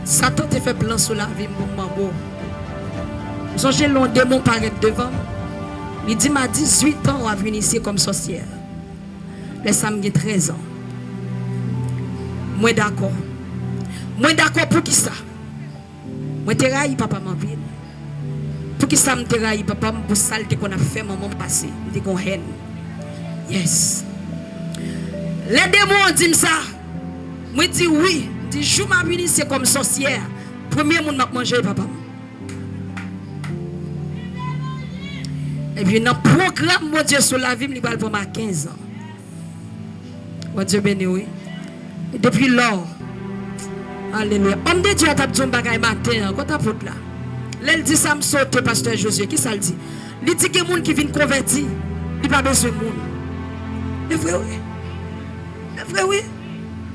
Satan te fait plan sur la vie, mon maman. J'ai long démon paraître devant. Il dit, m'a 18 ans, on va venir ici comme sorcière. Laisse-moi 13 ans. Moi d'accord. Moi d'accord pour qui ça? Moi te raille papa m'a ville. Pour qui ça me te raille papa pour saleté qu'on a fait maman passé. Il dit qu'on haine. Yes. Les démons disent ça. Moi dis oui. Dis jour m'a venu c'est comme sorcière. Premier monde m'a mangé papa. Et puis dans le programme mon Dieu sur la vie il va pour ma 15 ans. Mon Dieu béni oui. Et depuis lors, alléluia. Homme de Dieu a dit un bagage matin, quand tu as là. Elle dit ça me saute, pasteur Josué. Qui ça le dit? Il dit que les gens qui viennent convertir, il n'y a pas besoin de monde. C'est vrai, oui. C'est vrai, oui.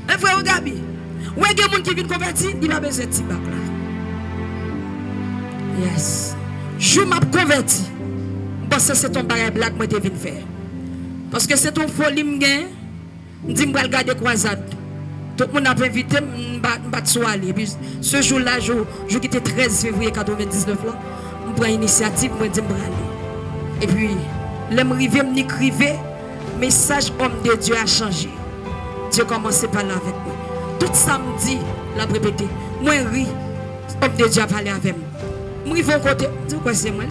C'est vrai, oui, Gabi. Oui, il y a des gens qui viennent convertir, il n'y a pas besoin de petit bac là. Yes. Je m'ai converti. Parce que c'est ton bagage black que je viens faire. Parce que c'est ton folie, je dis que je vais regarder croisade. Tout le monde a invité, je vais aller. Ce jour-là, je quitte 13 février 1999, je prends l'initiative, je dis que je vais aller. Et puis, je m'écrivais, message homme de Dieu a changé. Dieu commence par là avec moi. Tout samedi, la répété. Moi, ri, homme de Dieu a parlé avec moi. Je vais au côté, je dis quoi c'est moi.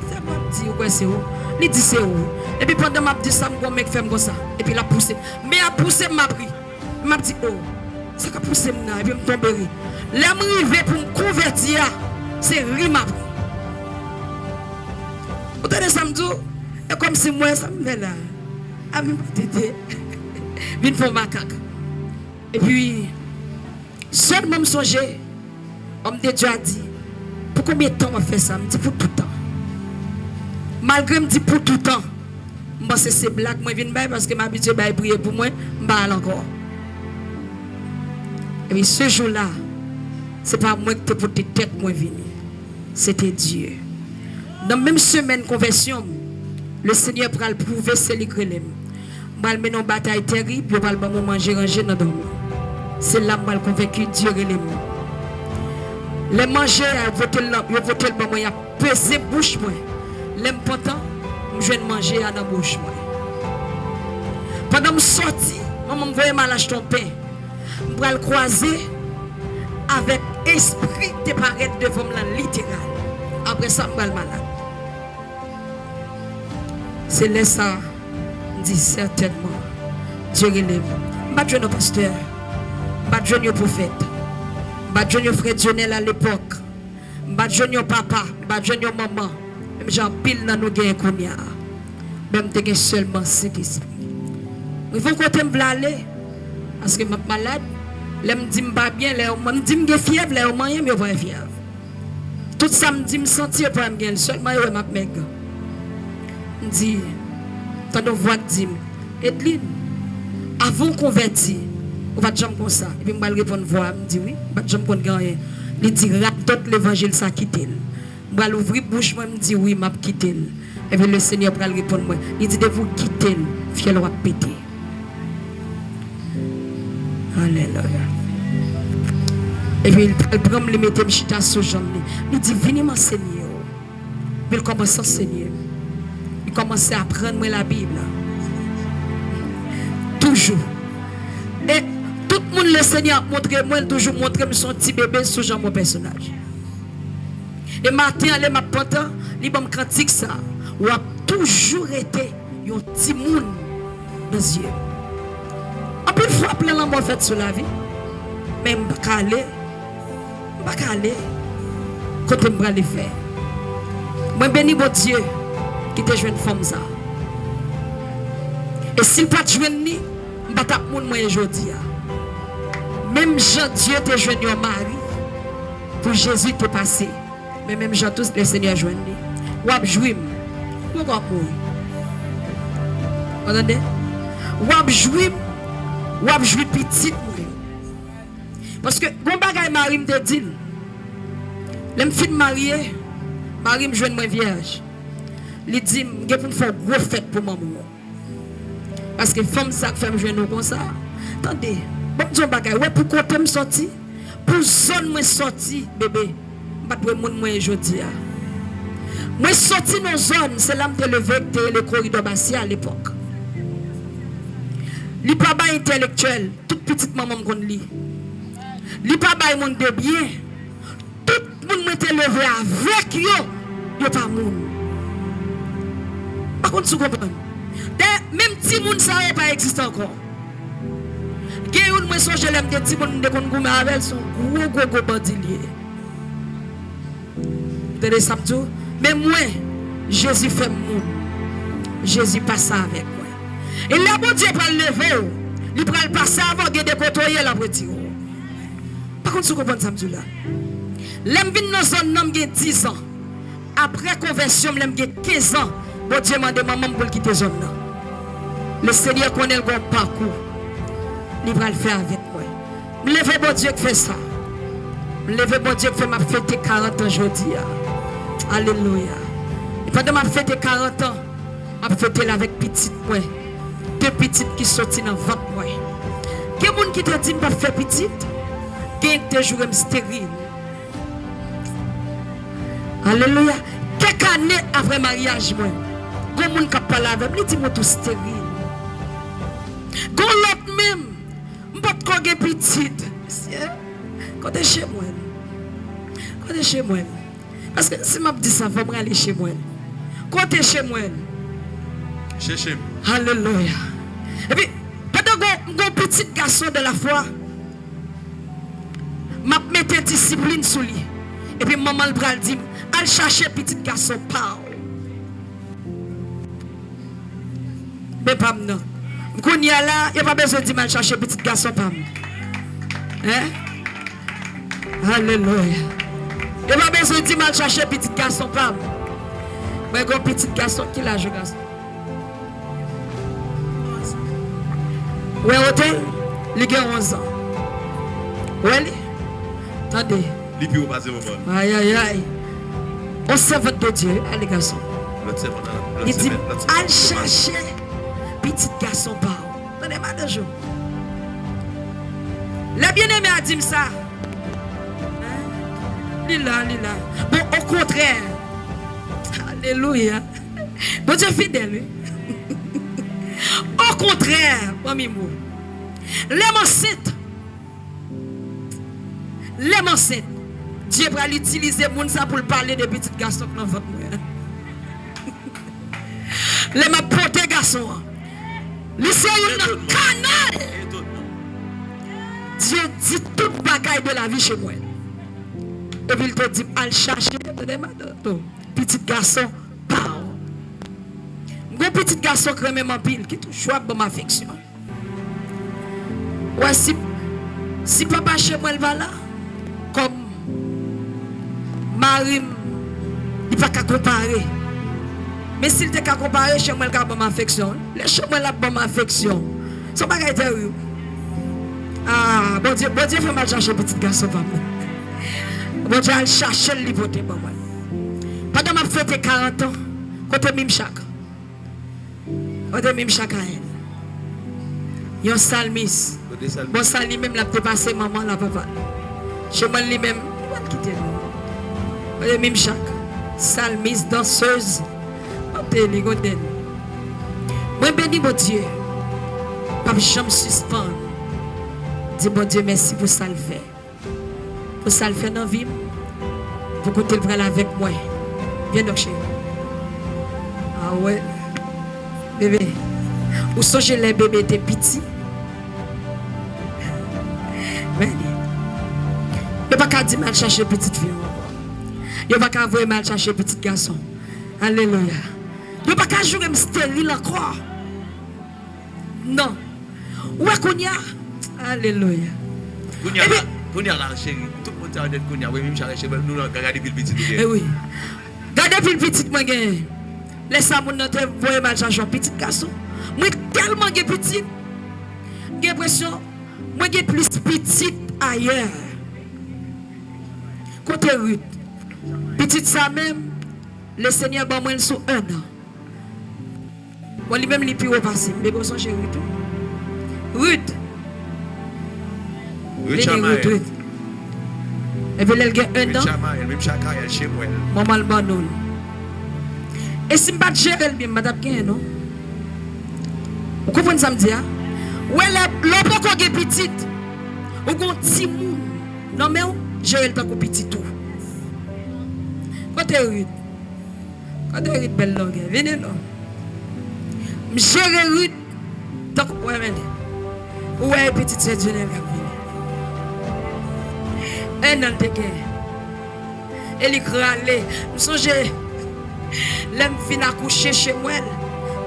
Je dis quoi c'est où. Il dit c'est où. Et puis pendant que je dis ça, je vais faire comme ça. Et puis il a poussé. Mais il a poussé, m'a pris. Il m'a dit, oh, ça a poussé, et puis je tombe. L'arrivée pour me convertir, c'est rire m'a pris. Vous tenez ça me dit, et comme si moi, ça me fait là. Ah, mais je vais faire ma caca. Et puis, seulement me songer, homme de Dieu a dit, pour combien de temps on fait ça? Je me dis pour tout le temps. Malgré me dit pour tout le temps, je pense que c'est blague, moi je viens parce que m'habitué à prier pour moi, je vais encore. Et puis ce jour-là, c'est pas moi qui te pour tes têtes moi venir. C'était Dieu. Dans la même semaine conversion, le Seigneur va le prouver c'est lui que l'aime. Mal mener une bataille terrible, je vais pas manger ranger dans dormir. C'est là que je convaincu Dieu et l'aime. Les manger, je voter le moment, il a pesé bouche moi. L'aime pourtant, je vais manger à la bouche moi. Pendant que je sorti, maman me voyait mal acheter un pain. Je vais le croiser avec esprit de paraître devant moi littéral. Après ça, je vais le malade. C'est là ça, dit certainement, Dieu l'aime. Je ne suis pas pasteur, je ne suis pas prophète, je ne suis pas frère Dionel à l'époque, je ne suis pas papa, je ne suis pas maman, même j'en pile dans nos gains comme ça. Même je suis seulement cet esprit. Il faut que je me aller, parce que je suis malade, je me dis pas bien, je me dis que je suis fièvre, je me dis que je suis fièvre. Tout ça me dit que je me sens pour me gagner, seulement je suis maigre. Je dis, tu as une voix qui dit, Edline, avant de convertir, on va te dire comme ça. Et puis je vais répondre voix, je dis oui, je vais te dire gagner. Il dit, rate l'évangile, ça quitte. Je vais ouvrir la bouche, je dis oui, je vais quitter. Et puis le Seigneur va répondre moi. Il dit, de vous quitter, fiel va péter. Alléluia. Et puis il prend le mettre me chita sur jambe. Il dit, venez m'enseigner. Il commence à enseigner. Il commence à apprendre la Bible. Toujours. Et tout le monde, le Seigneur, montre moi, toujours montre son petit bébé sous Jean, mon personnage. Et matin, elle m'a pantant, il m'a critique ça. Ou a toujours été un petit monde dans les yeux. En plus, il faut appeler l'amour fait sur la vie. Mais je ne peux pas aller. Quand je vais le faire. Moi, bénis mon Dieu qui te joue une femme ça. Et s'il pas joué ni, je ne vais pas moi aujourd'hui. Même Jean Dieu te joue un mari. Pour Jésus te passer. Mais même Jean tous le Seigneur joue ni. Ou a joué. Ou a mourir. Vous entendez? Ou a joué petit. Parce que bon bagay Marie me dit, les filles mariées, Marie me joue moi vierge. Il dit, je vais faire une grosse fête pour maman. Parce que femme ça fait me joindre comme ça. Attendez, bon Dieu bagay, ouais pour côté me sorti, pour zone me sorti bébé. Pas de monde moi aujourd'hui. Moi sorti dans zone, c'est là me levé le corridor Bassia à l'époque. Li pas ba intellectuel, toute petite maman me connaît li. Li pas ba monde de bien. Tout le monde m'était levé avec yo pas moun. Par contre, vous comprenez? Même si moun ça n'a pas existé encore. Gen yon moi songe l'aime de ti moun de kon goumé avec son gros bandilier. Tenez ça tout, mais moi Jésus fait moun. Jésus passe avec moi. Et là, bon Dieu va le lever, il va le passer avant de côtoyer la voiture. Par contre, vous comprenez ça, là. L'aime vient dans zone nom 10 ans. Après conversion, l'aime 15 ans. Bon Dieu m'a demandé maman pour quitter zone là. Le Seigneur connaît le bon parcours. Il va le faire avec moi. Me lever bon Dieu qui fait ça. Me lever bon Dieu qui fait ma fête 40 ans aujourd'hui. Alléluia. Et pendant ma fête 40 ans, ma fête avec petite moi. Deux petites qui sortent dans le ventre. Quel monde qui te dit pas faire petite? Quel te joue stérile? Alléluia. Quelques années après mariage, moi, quel monde qui parle avec moi, dit moi tout stérile. Quel l'autre même, je ne peux pas faire petite. Quand tu es chez moi. Quand tu es chez moi. Parce que si je dis ça, il faut aller chez moi. Quand tu es chez moi. Chez Alléluia. Et puis, pendant que mon petit garçon de la foi, m'a mettre discipline sur lui. Et puis, maman le bras dit, allez chercher petit garçon, parle. Mais pas maintenant. Quand il y a là, il n'y a pas besoin de dire, chercher petit garçon, parle. Hein? Alléluia. Il n'y a pas besoin de dire, chercher petit garçon, parle. Mais un petit garçon, qui l'a joué garçon? Ouais, hôtel, il a 11 ans. Ouais, attendez. Les plus passé moment. Aïe, aïe, aïe. On servante de Dieu, allez, garçon. Il dit, allez chercher petit garçon par. Attendez, madame, jour. Le bien-aimé a dit ça. Lila. Bon, au contraire. Alléluia. Bon Dieu fidèle, oui. Au contraire, mon mot. Les enceintes. Dieu va l'utiliser pour parler de petits garçons dans votre moi. Les ma porté garçon. Les c'est un canal. Dieu dit toute bagaille de la vie chez moi. Et puis il te dit, allez chercher petit garçon, par. Mon petit garçon qui même en pile, qui touche à mon affection. Ouais, si papa chez moi, il va là, comme Marie, il ne va pas comparer. Mais s'il te comparer, chez moi, il va mon affection. Les chez moi, il va mon affection. Son bagage est terrible. Ah, bon Dieu fait mal chercher petit garçon, papa. Bon Dieu, il cherche le livre de moi. Pendant que je fête 40 ans, côté Mimchak. Côté Mimchak à elle. Il y a un salmis. Bon, ça lui-même l'a dépassé maman, la papa. Chez moi, lui-même, il va quitter nous. Côté Mimchak. Salmis, danseuse. Moi, bénis mon Dieu. Papa, je me suspends. Dis bon Dieu, merci pour ça le fait. Pour ça le fait dans la vie. Pour que tu le prennes avec moi. Viens donc chez moi. Ah ouais. Bébé. Où songez les bébés étaient petits. Mais il n'y a pas qu'à dire mal chercher petite fille. Il n'y a pas qu'à voir mal chercher petit garçon. Alléluia. Il n'y a pas qu'à jouer stérile encore. Non. Où est-ce qu'on y a? Alléluia. Kounia là, chérie, tout le monde a dit Kounia, oui, même chérie, nous regardons depuis le petit. Eh oui. Regardez depuis le petit, moi, laissez-moi mon note, voyez mal chercher un petit garçon. Moi, tellement petit. J'ai l'impression, moi, j'ai plus petit ailleurs. Côté Ruth, petit ça même, le Seigneur va moi sous 1 an. Moi, lui-même, il est plus haut passé. Mais bon, son chez Ruth. Ruth. Et puis, elle a 1 an. Même chaque elle chez moi. Maman, le banon. Et si je ne pas gérer le bien, madame, non? Vous comprenez ça me dit? Ou elle pas qu'on est petite. Ou qu'on petit moun. Non, mais gérer le temps qu'on petit tout. Quand tu es Ruth. Quand tu es Ruth, belle langue. Venez, non? Je gère Ruth. Donc, ouais, mais. Ouais, petite sœur, je n'ai un an de guerre. Elle est crâlée. Je songe. L'homme fin à coucher chez moi.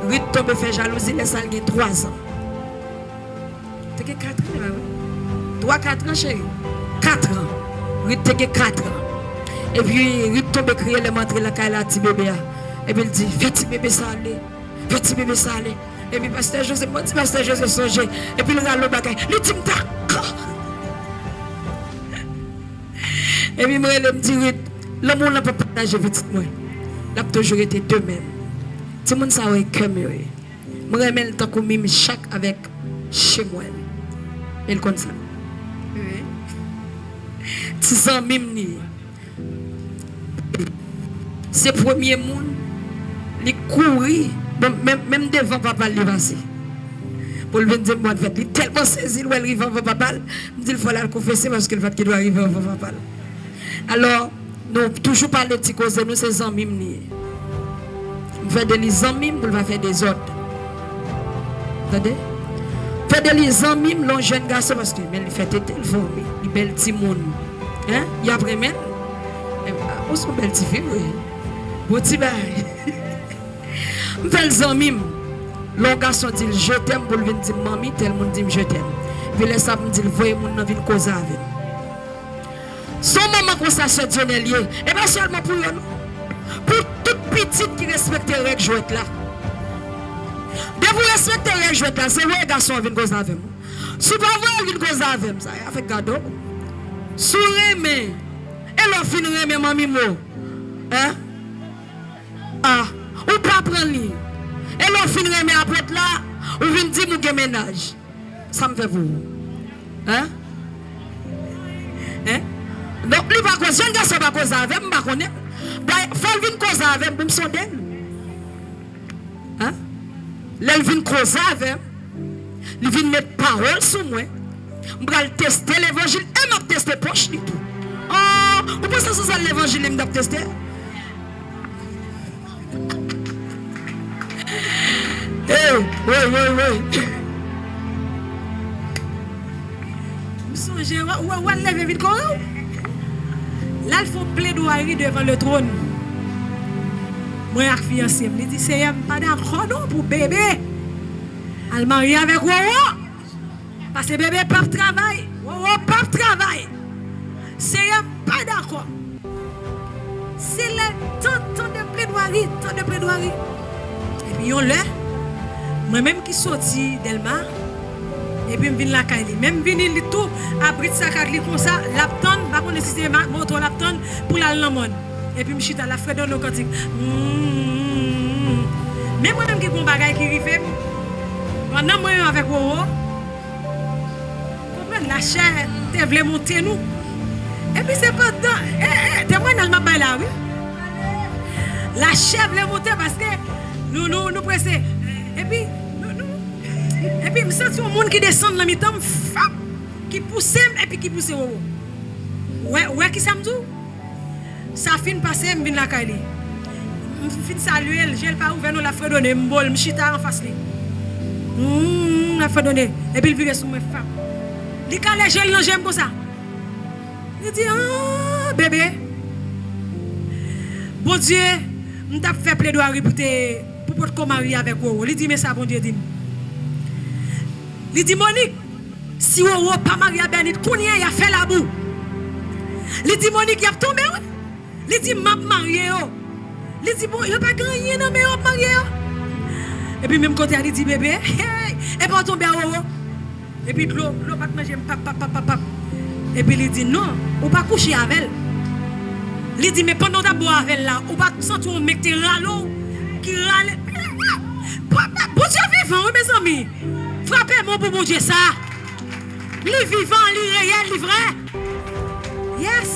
Ruth tombe fait jalousie. Les salles ont 3 ans. Tu as 4 ans, 3-4 ans, chérie. 4 ans. Ruth a 4 ans. Et puis, Ruth tombe crier les montres la caille à petit bébé. Et puis, il dit, fais petit bébé ça aller. Fais petit bébé ça aller. Et puis, pasteur José, moi, dis pasteur José songe. Et puis, il a le bagage. Il dit, d'accord. Et puis, moi, elle me dit, le monde n'a pas partagé petite moi. Il a toujours été deux mêmes. Tout le monde sait que moi, je me tant que mime chaque avec chez moi. Elle comme ça. Oui. Tu sens mime ni. C'est le premier monde. Il courir, même devant papa, il passé. Pour le dire, moi, il est tellement saisi, il arrive avant papa. Il dit, il faut la confesser parce qu'il doit arriver avant papa. Alors, nous toujours parler de petits causes, nous c'est amis. Nous faisons des amis pour faire des autres. Entendez? Faire des amis, l'on jeune garçon parce que il fait des téléphones, il bel petit monde. Hein? Il y a vraiment. On sont belles petites filles, oui. Bon petit bail. Nous faisons des amis. L'on garçon dit je t'aime pour venir dire mamie, tel monde dit je t'aime. Puis les ça me dit voyez mon dans une cause avec. Son maman comme ça se donne lié. Et pas seulement pour nous. Pour toute petite qui respecte les règles jouettes là. De vous respecter les règles jouettes là, c'est vrai garçon vient cause avec moi. Si pas vous une cause avec ça, a fait cadeau. Sous remè. Et l'on fin remè mami mo. Hein? Ah, ou pas prendre li. Et l'on fin remè après là, ou vin di mou gen ménage. Ça me fait vous. Hein? Hein? Donc, li pa cause, jeune garçon pa cause avec, m'pa connaît. Faut vin cause avec, pour me sonder. Hein? L'elle vin cause avec, il vin mettre parole sur moi. M'bral tester l'évangile et m'a tester poche du tout. Oh, vous pensez que c'est l'évangile et m'a tester? Eh, oui. M'songe, ou lever vite comme là, il faut plaidoyer devant le trône. Moi, avec fiancé, je dis, c'est pas d'accord non pour bébé. Elle marie avec Wowo. Parce que bébé pas travail. Wowo pas travail. C'est pas d'accord. C'est le temps de plaidoyer. Et puis, on l'a. Moi-même qui sorti d'Elma. Et puis, je viens la caille. Même venir tout, après ça, comme ça, l'apton, par contre, si c'est moto l'apton pour la lamone. Et puis, je suis à la fête de nos cantiques. Mais moi-même qui ai un bagage qui arrive, pendant moi avec Wowo, comprenez, la chair, tu voulais monter nous. Et puis, c'est pas dedans. Tu vois, dans le map là, oui. La chair voulait monter parce que nous pressons. Et puis, je sens un monde qui descend dans le mi-temps, qui pousse et puis qui pousse. Ouais, qui ça me dit? Ça finit passer, je viens la caille. Je finis saluer, je n'ai pas ouvert la fredonne, je suis en face. La fredonne. Et puis, il vient sur mes femmes. Il calme les gels, j'aime comme ça. Il dit, ah, bébé. Bon Dieu, je t'ai fait plaidoyer pour te marier avec vous. Il dit, mais ça, bon Dieu, dit. Il dit, Monique, si vous n'avez pas marié à Bernit, Kounia, il a fait la boue. Il dit, Monique, il a tombé. Il dit, m'a marié. Il dit, bon, il n'y a pas gagné, non, mais il a marié. Et puis, même côté, il dit, bébé, hey, et pas tomber à haut. Et puis, l'eau, pas manger, pap. Et puis, il dit, non, on ne pas coucher avec elle. Il dit, mais pendant que tu bois avec elle, là, on ne pas sentir un mec qui râle. Bon Dieu vivant, mes amis. Frappez-moi pour mon Dieu ça. Li vivant, li réel, li vrai. Yes.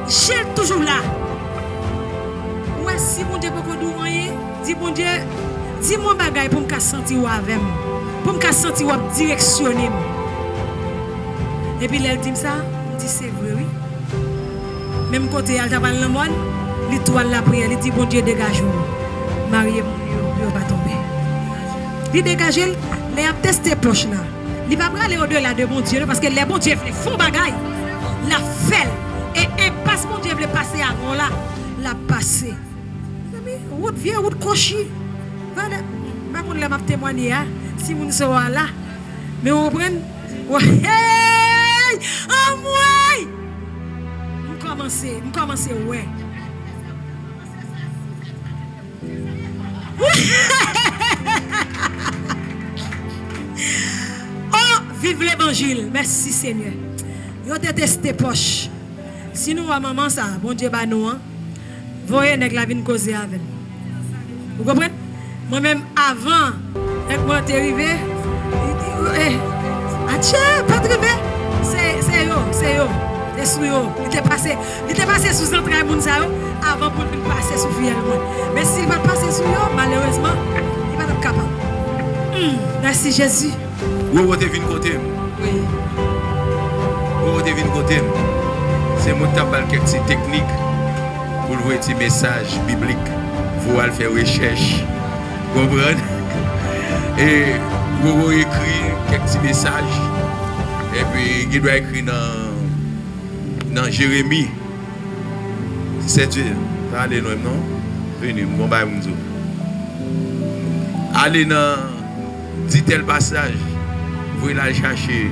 J'ai toujours là. Ouais, si mon Dieu peut qu'on rien, dis mon Dieu, dis-moi bagaille pour me sentir avec moi. Pour me sentir directionner. Et puis elle dit ça, on dit c'est vrai, oui. Même côté, elle t'a parlé dans le monde, l'étoile la prière, elle dit bon Dieu dégage-moi. Marié mon Dieu, va tomber. Il dégage, il a testé poche là. Il va pas aller au-delà de mon Dieu parce que les bon Dieu font bagaille. La fait et passe mon Dieu veut passer avant là, la passer. Route vient route cochi. Voilà. Pas qu'on l'a témoigné si vous ne serez là. Mais vous comprenez? Hey! Oh moi! Vous commencez ouais. Oh, vive l'évangile. Merci Seigneur. Yo détesté poche. Si nous maman ça, bon Dieu ba nous hein. Voyez nèg la vinn causer avec. Vous comprenez? Moi-même avant moi t'es arrivé, pas arrivé. C'est yo. C'est sous yo. Il était passé sous entrailles moun ça avant pour passer sous fiel moi. Mais s'il va passer sous yo, malheureusement, il va pas capable. Merci Jésus. Vous êtes venu côté. Oui. Vous êtes venu côté. C'est mon tabal quelques techniques pour voir des messages bibliques. Vous allez faire recherche. Vous comprenez? Et vous écrire quelques messages. Et puis, il doit écrire dans Jérémie. C'est Dieu. Allez, non? Venez, mon bail, mon Dieu. Allez dans dit tel passage. Vous allez la chercher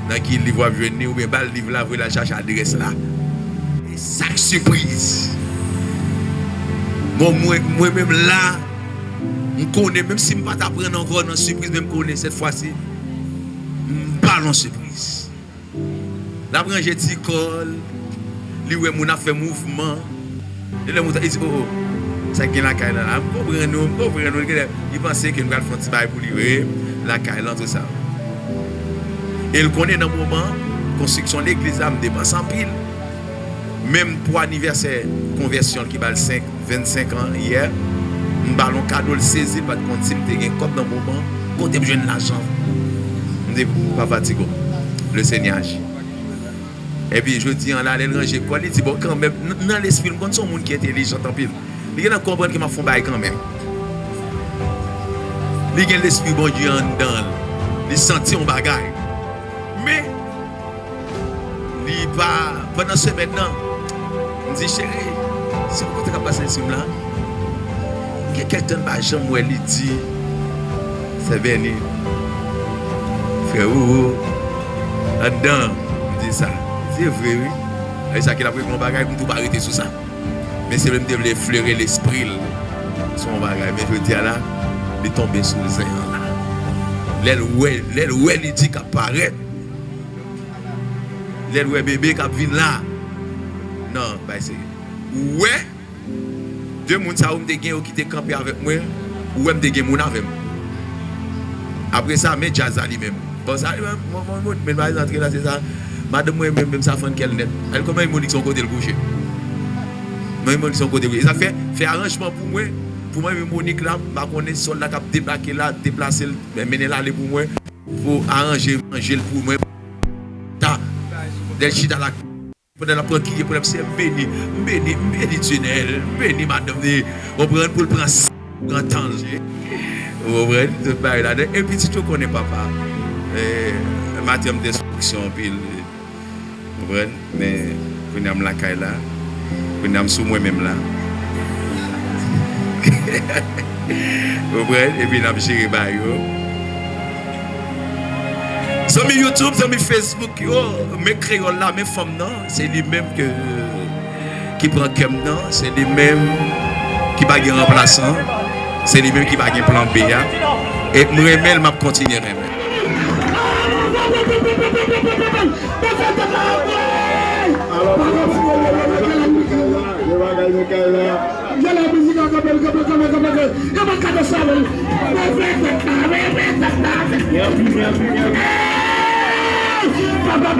dans qui livre va venir ou bien le livre là, vous allez la chercher à l'adresse là. Et chaque surprise. Moi-même là, je connais, même si je ne vais pas t'apprendre encore dans surprise, même je connais cette fois-ci, je parle en surprise. La branche petit col, lui ouais mon a fait mouvement. Et le mouton il dit oh ça qui la caille là, comprendre nous, il pensait que nous allons faire un petit bail pour lui la caille là tout ça. Et il connaît dans le moment construction de l'église là me dépense en pile. Même pour anniversaire conversion qui va le 25 ans hier, un ballon cadeau le saisir pas de compte si me gain comme dans le moment, côté jeune l'argent. On dit pas fatigué. Le Seigneur. Et puis je dis en là les ranger quoi il dit bon quand même dans l'esprit comme son monde qui est intelligent en pile. Il y a comprendre que m'a font bail quand même. Il y a l'esprit bon Dieu en dedans. Il sentit un bagaille. Mais il pas pendant ce maintenant me dit chérie, si vous comptez passer ici là, quelqu'un va jamais lui dit c'est venu. Frère en dedans, il dit ça. C'est vrai, oui. Et ça qu'il a pris mon bagage pour tout arrêter sur ça. Mais c'est même de fleurer l'esprit, son bagage. Mais je dis là, il est tombé sous le zéro là. L'aile ouais, il dit qu'il apparaît. L'aile ouais, bébé qui vient là. Non, bah c'est. Ouais, deux personnes ça ont qui étaient campés avec moi, ou même des gens avec moi. Après ça, mais jazz lui-même. Bon, ça, mais par exemple, là, c'est ça. Madame, moi-même, ça fait qu'elle net. Elle comment ils m'ont dit que son côté le coucher. Moi, ils m'ont dit que son côté le coucher. Ça fait arrangement pour moi, Monique là, je connais soldat qui a débarqué là, déplacé, mener là pour moi, pour arranger, manger pour moi. Del chita la pour la prendre qui pour c'est béni tunnel, béni madame, on prend pour le prendre grand temps. On prend tout bail là et puis si tu connais papa matière d'instruction puis on prend mais on am la caille là, on am sous moi même là. On prend et puis on am gérer bail sur mes YouTube, sur mes Facebook, mes créoles là, mes femmes là, c'est les mêmes qui prennent comme non, c'est les mêmes qui baguent remplaçant, c'est les mêmes qui baguent plan B. Et moi-même, je continue à Papa,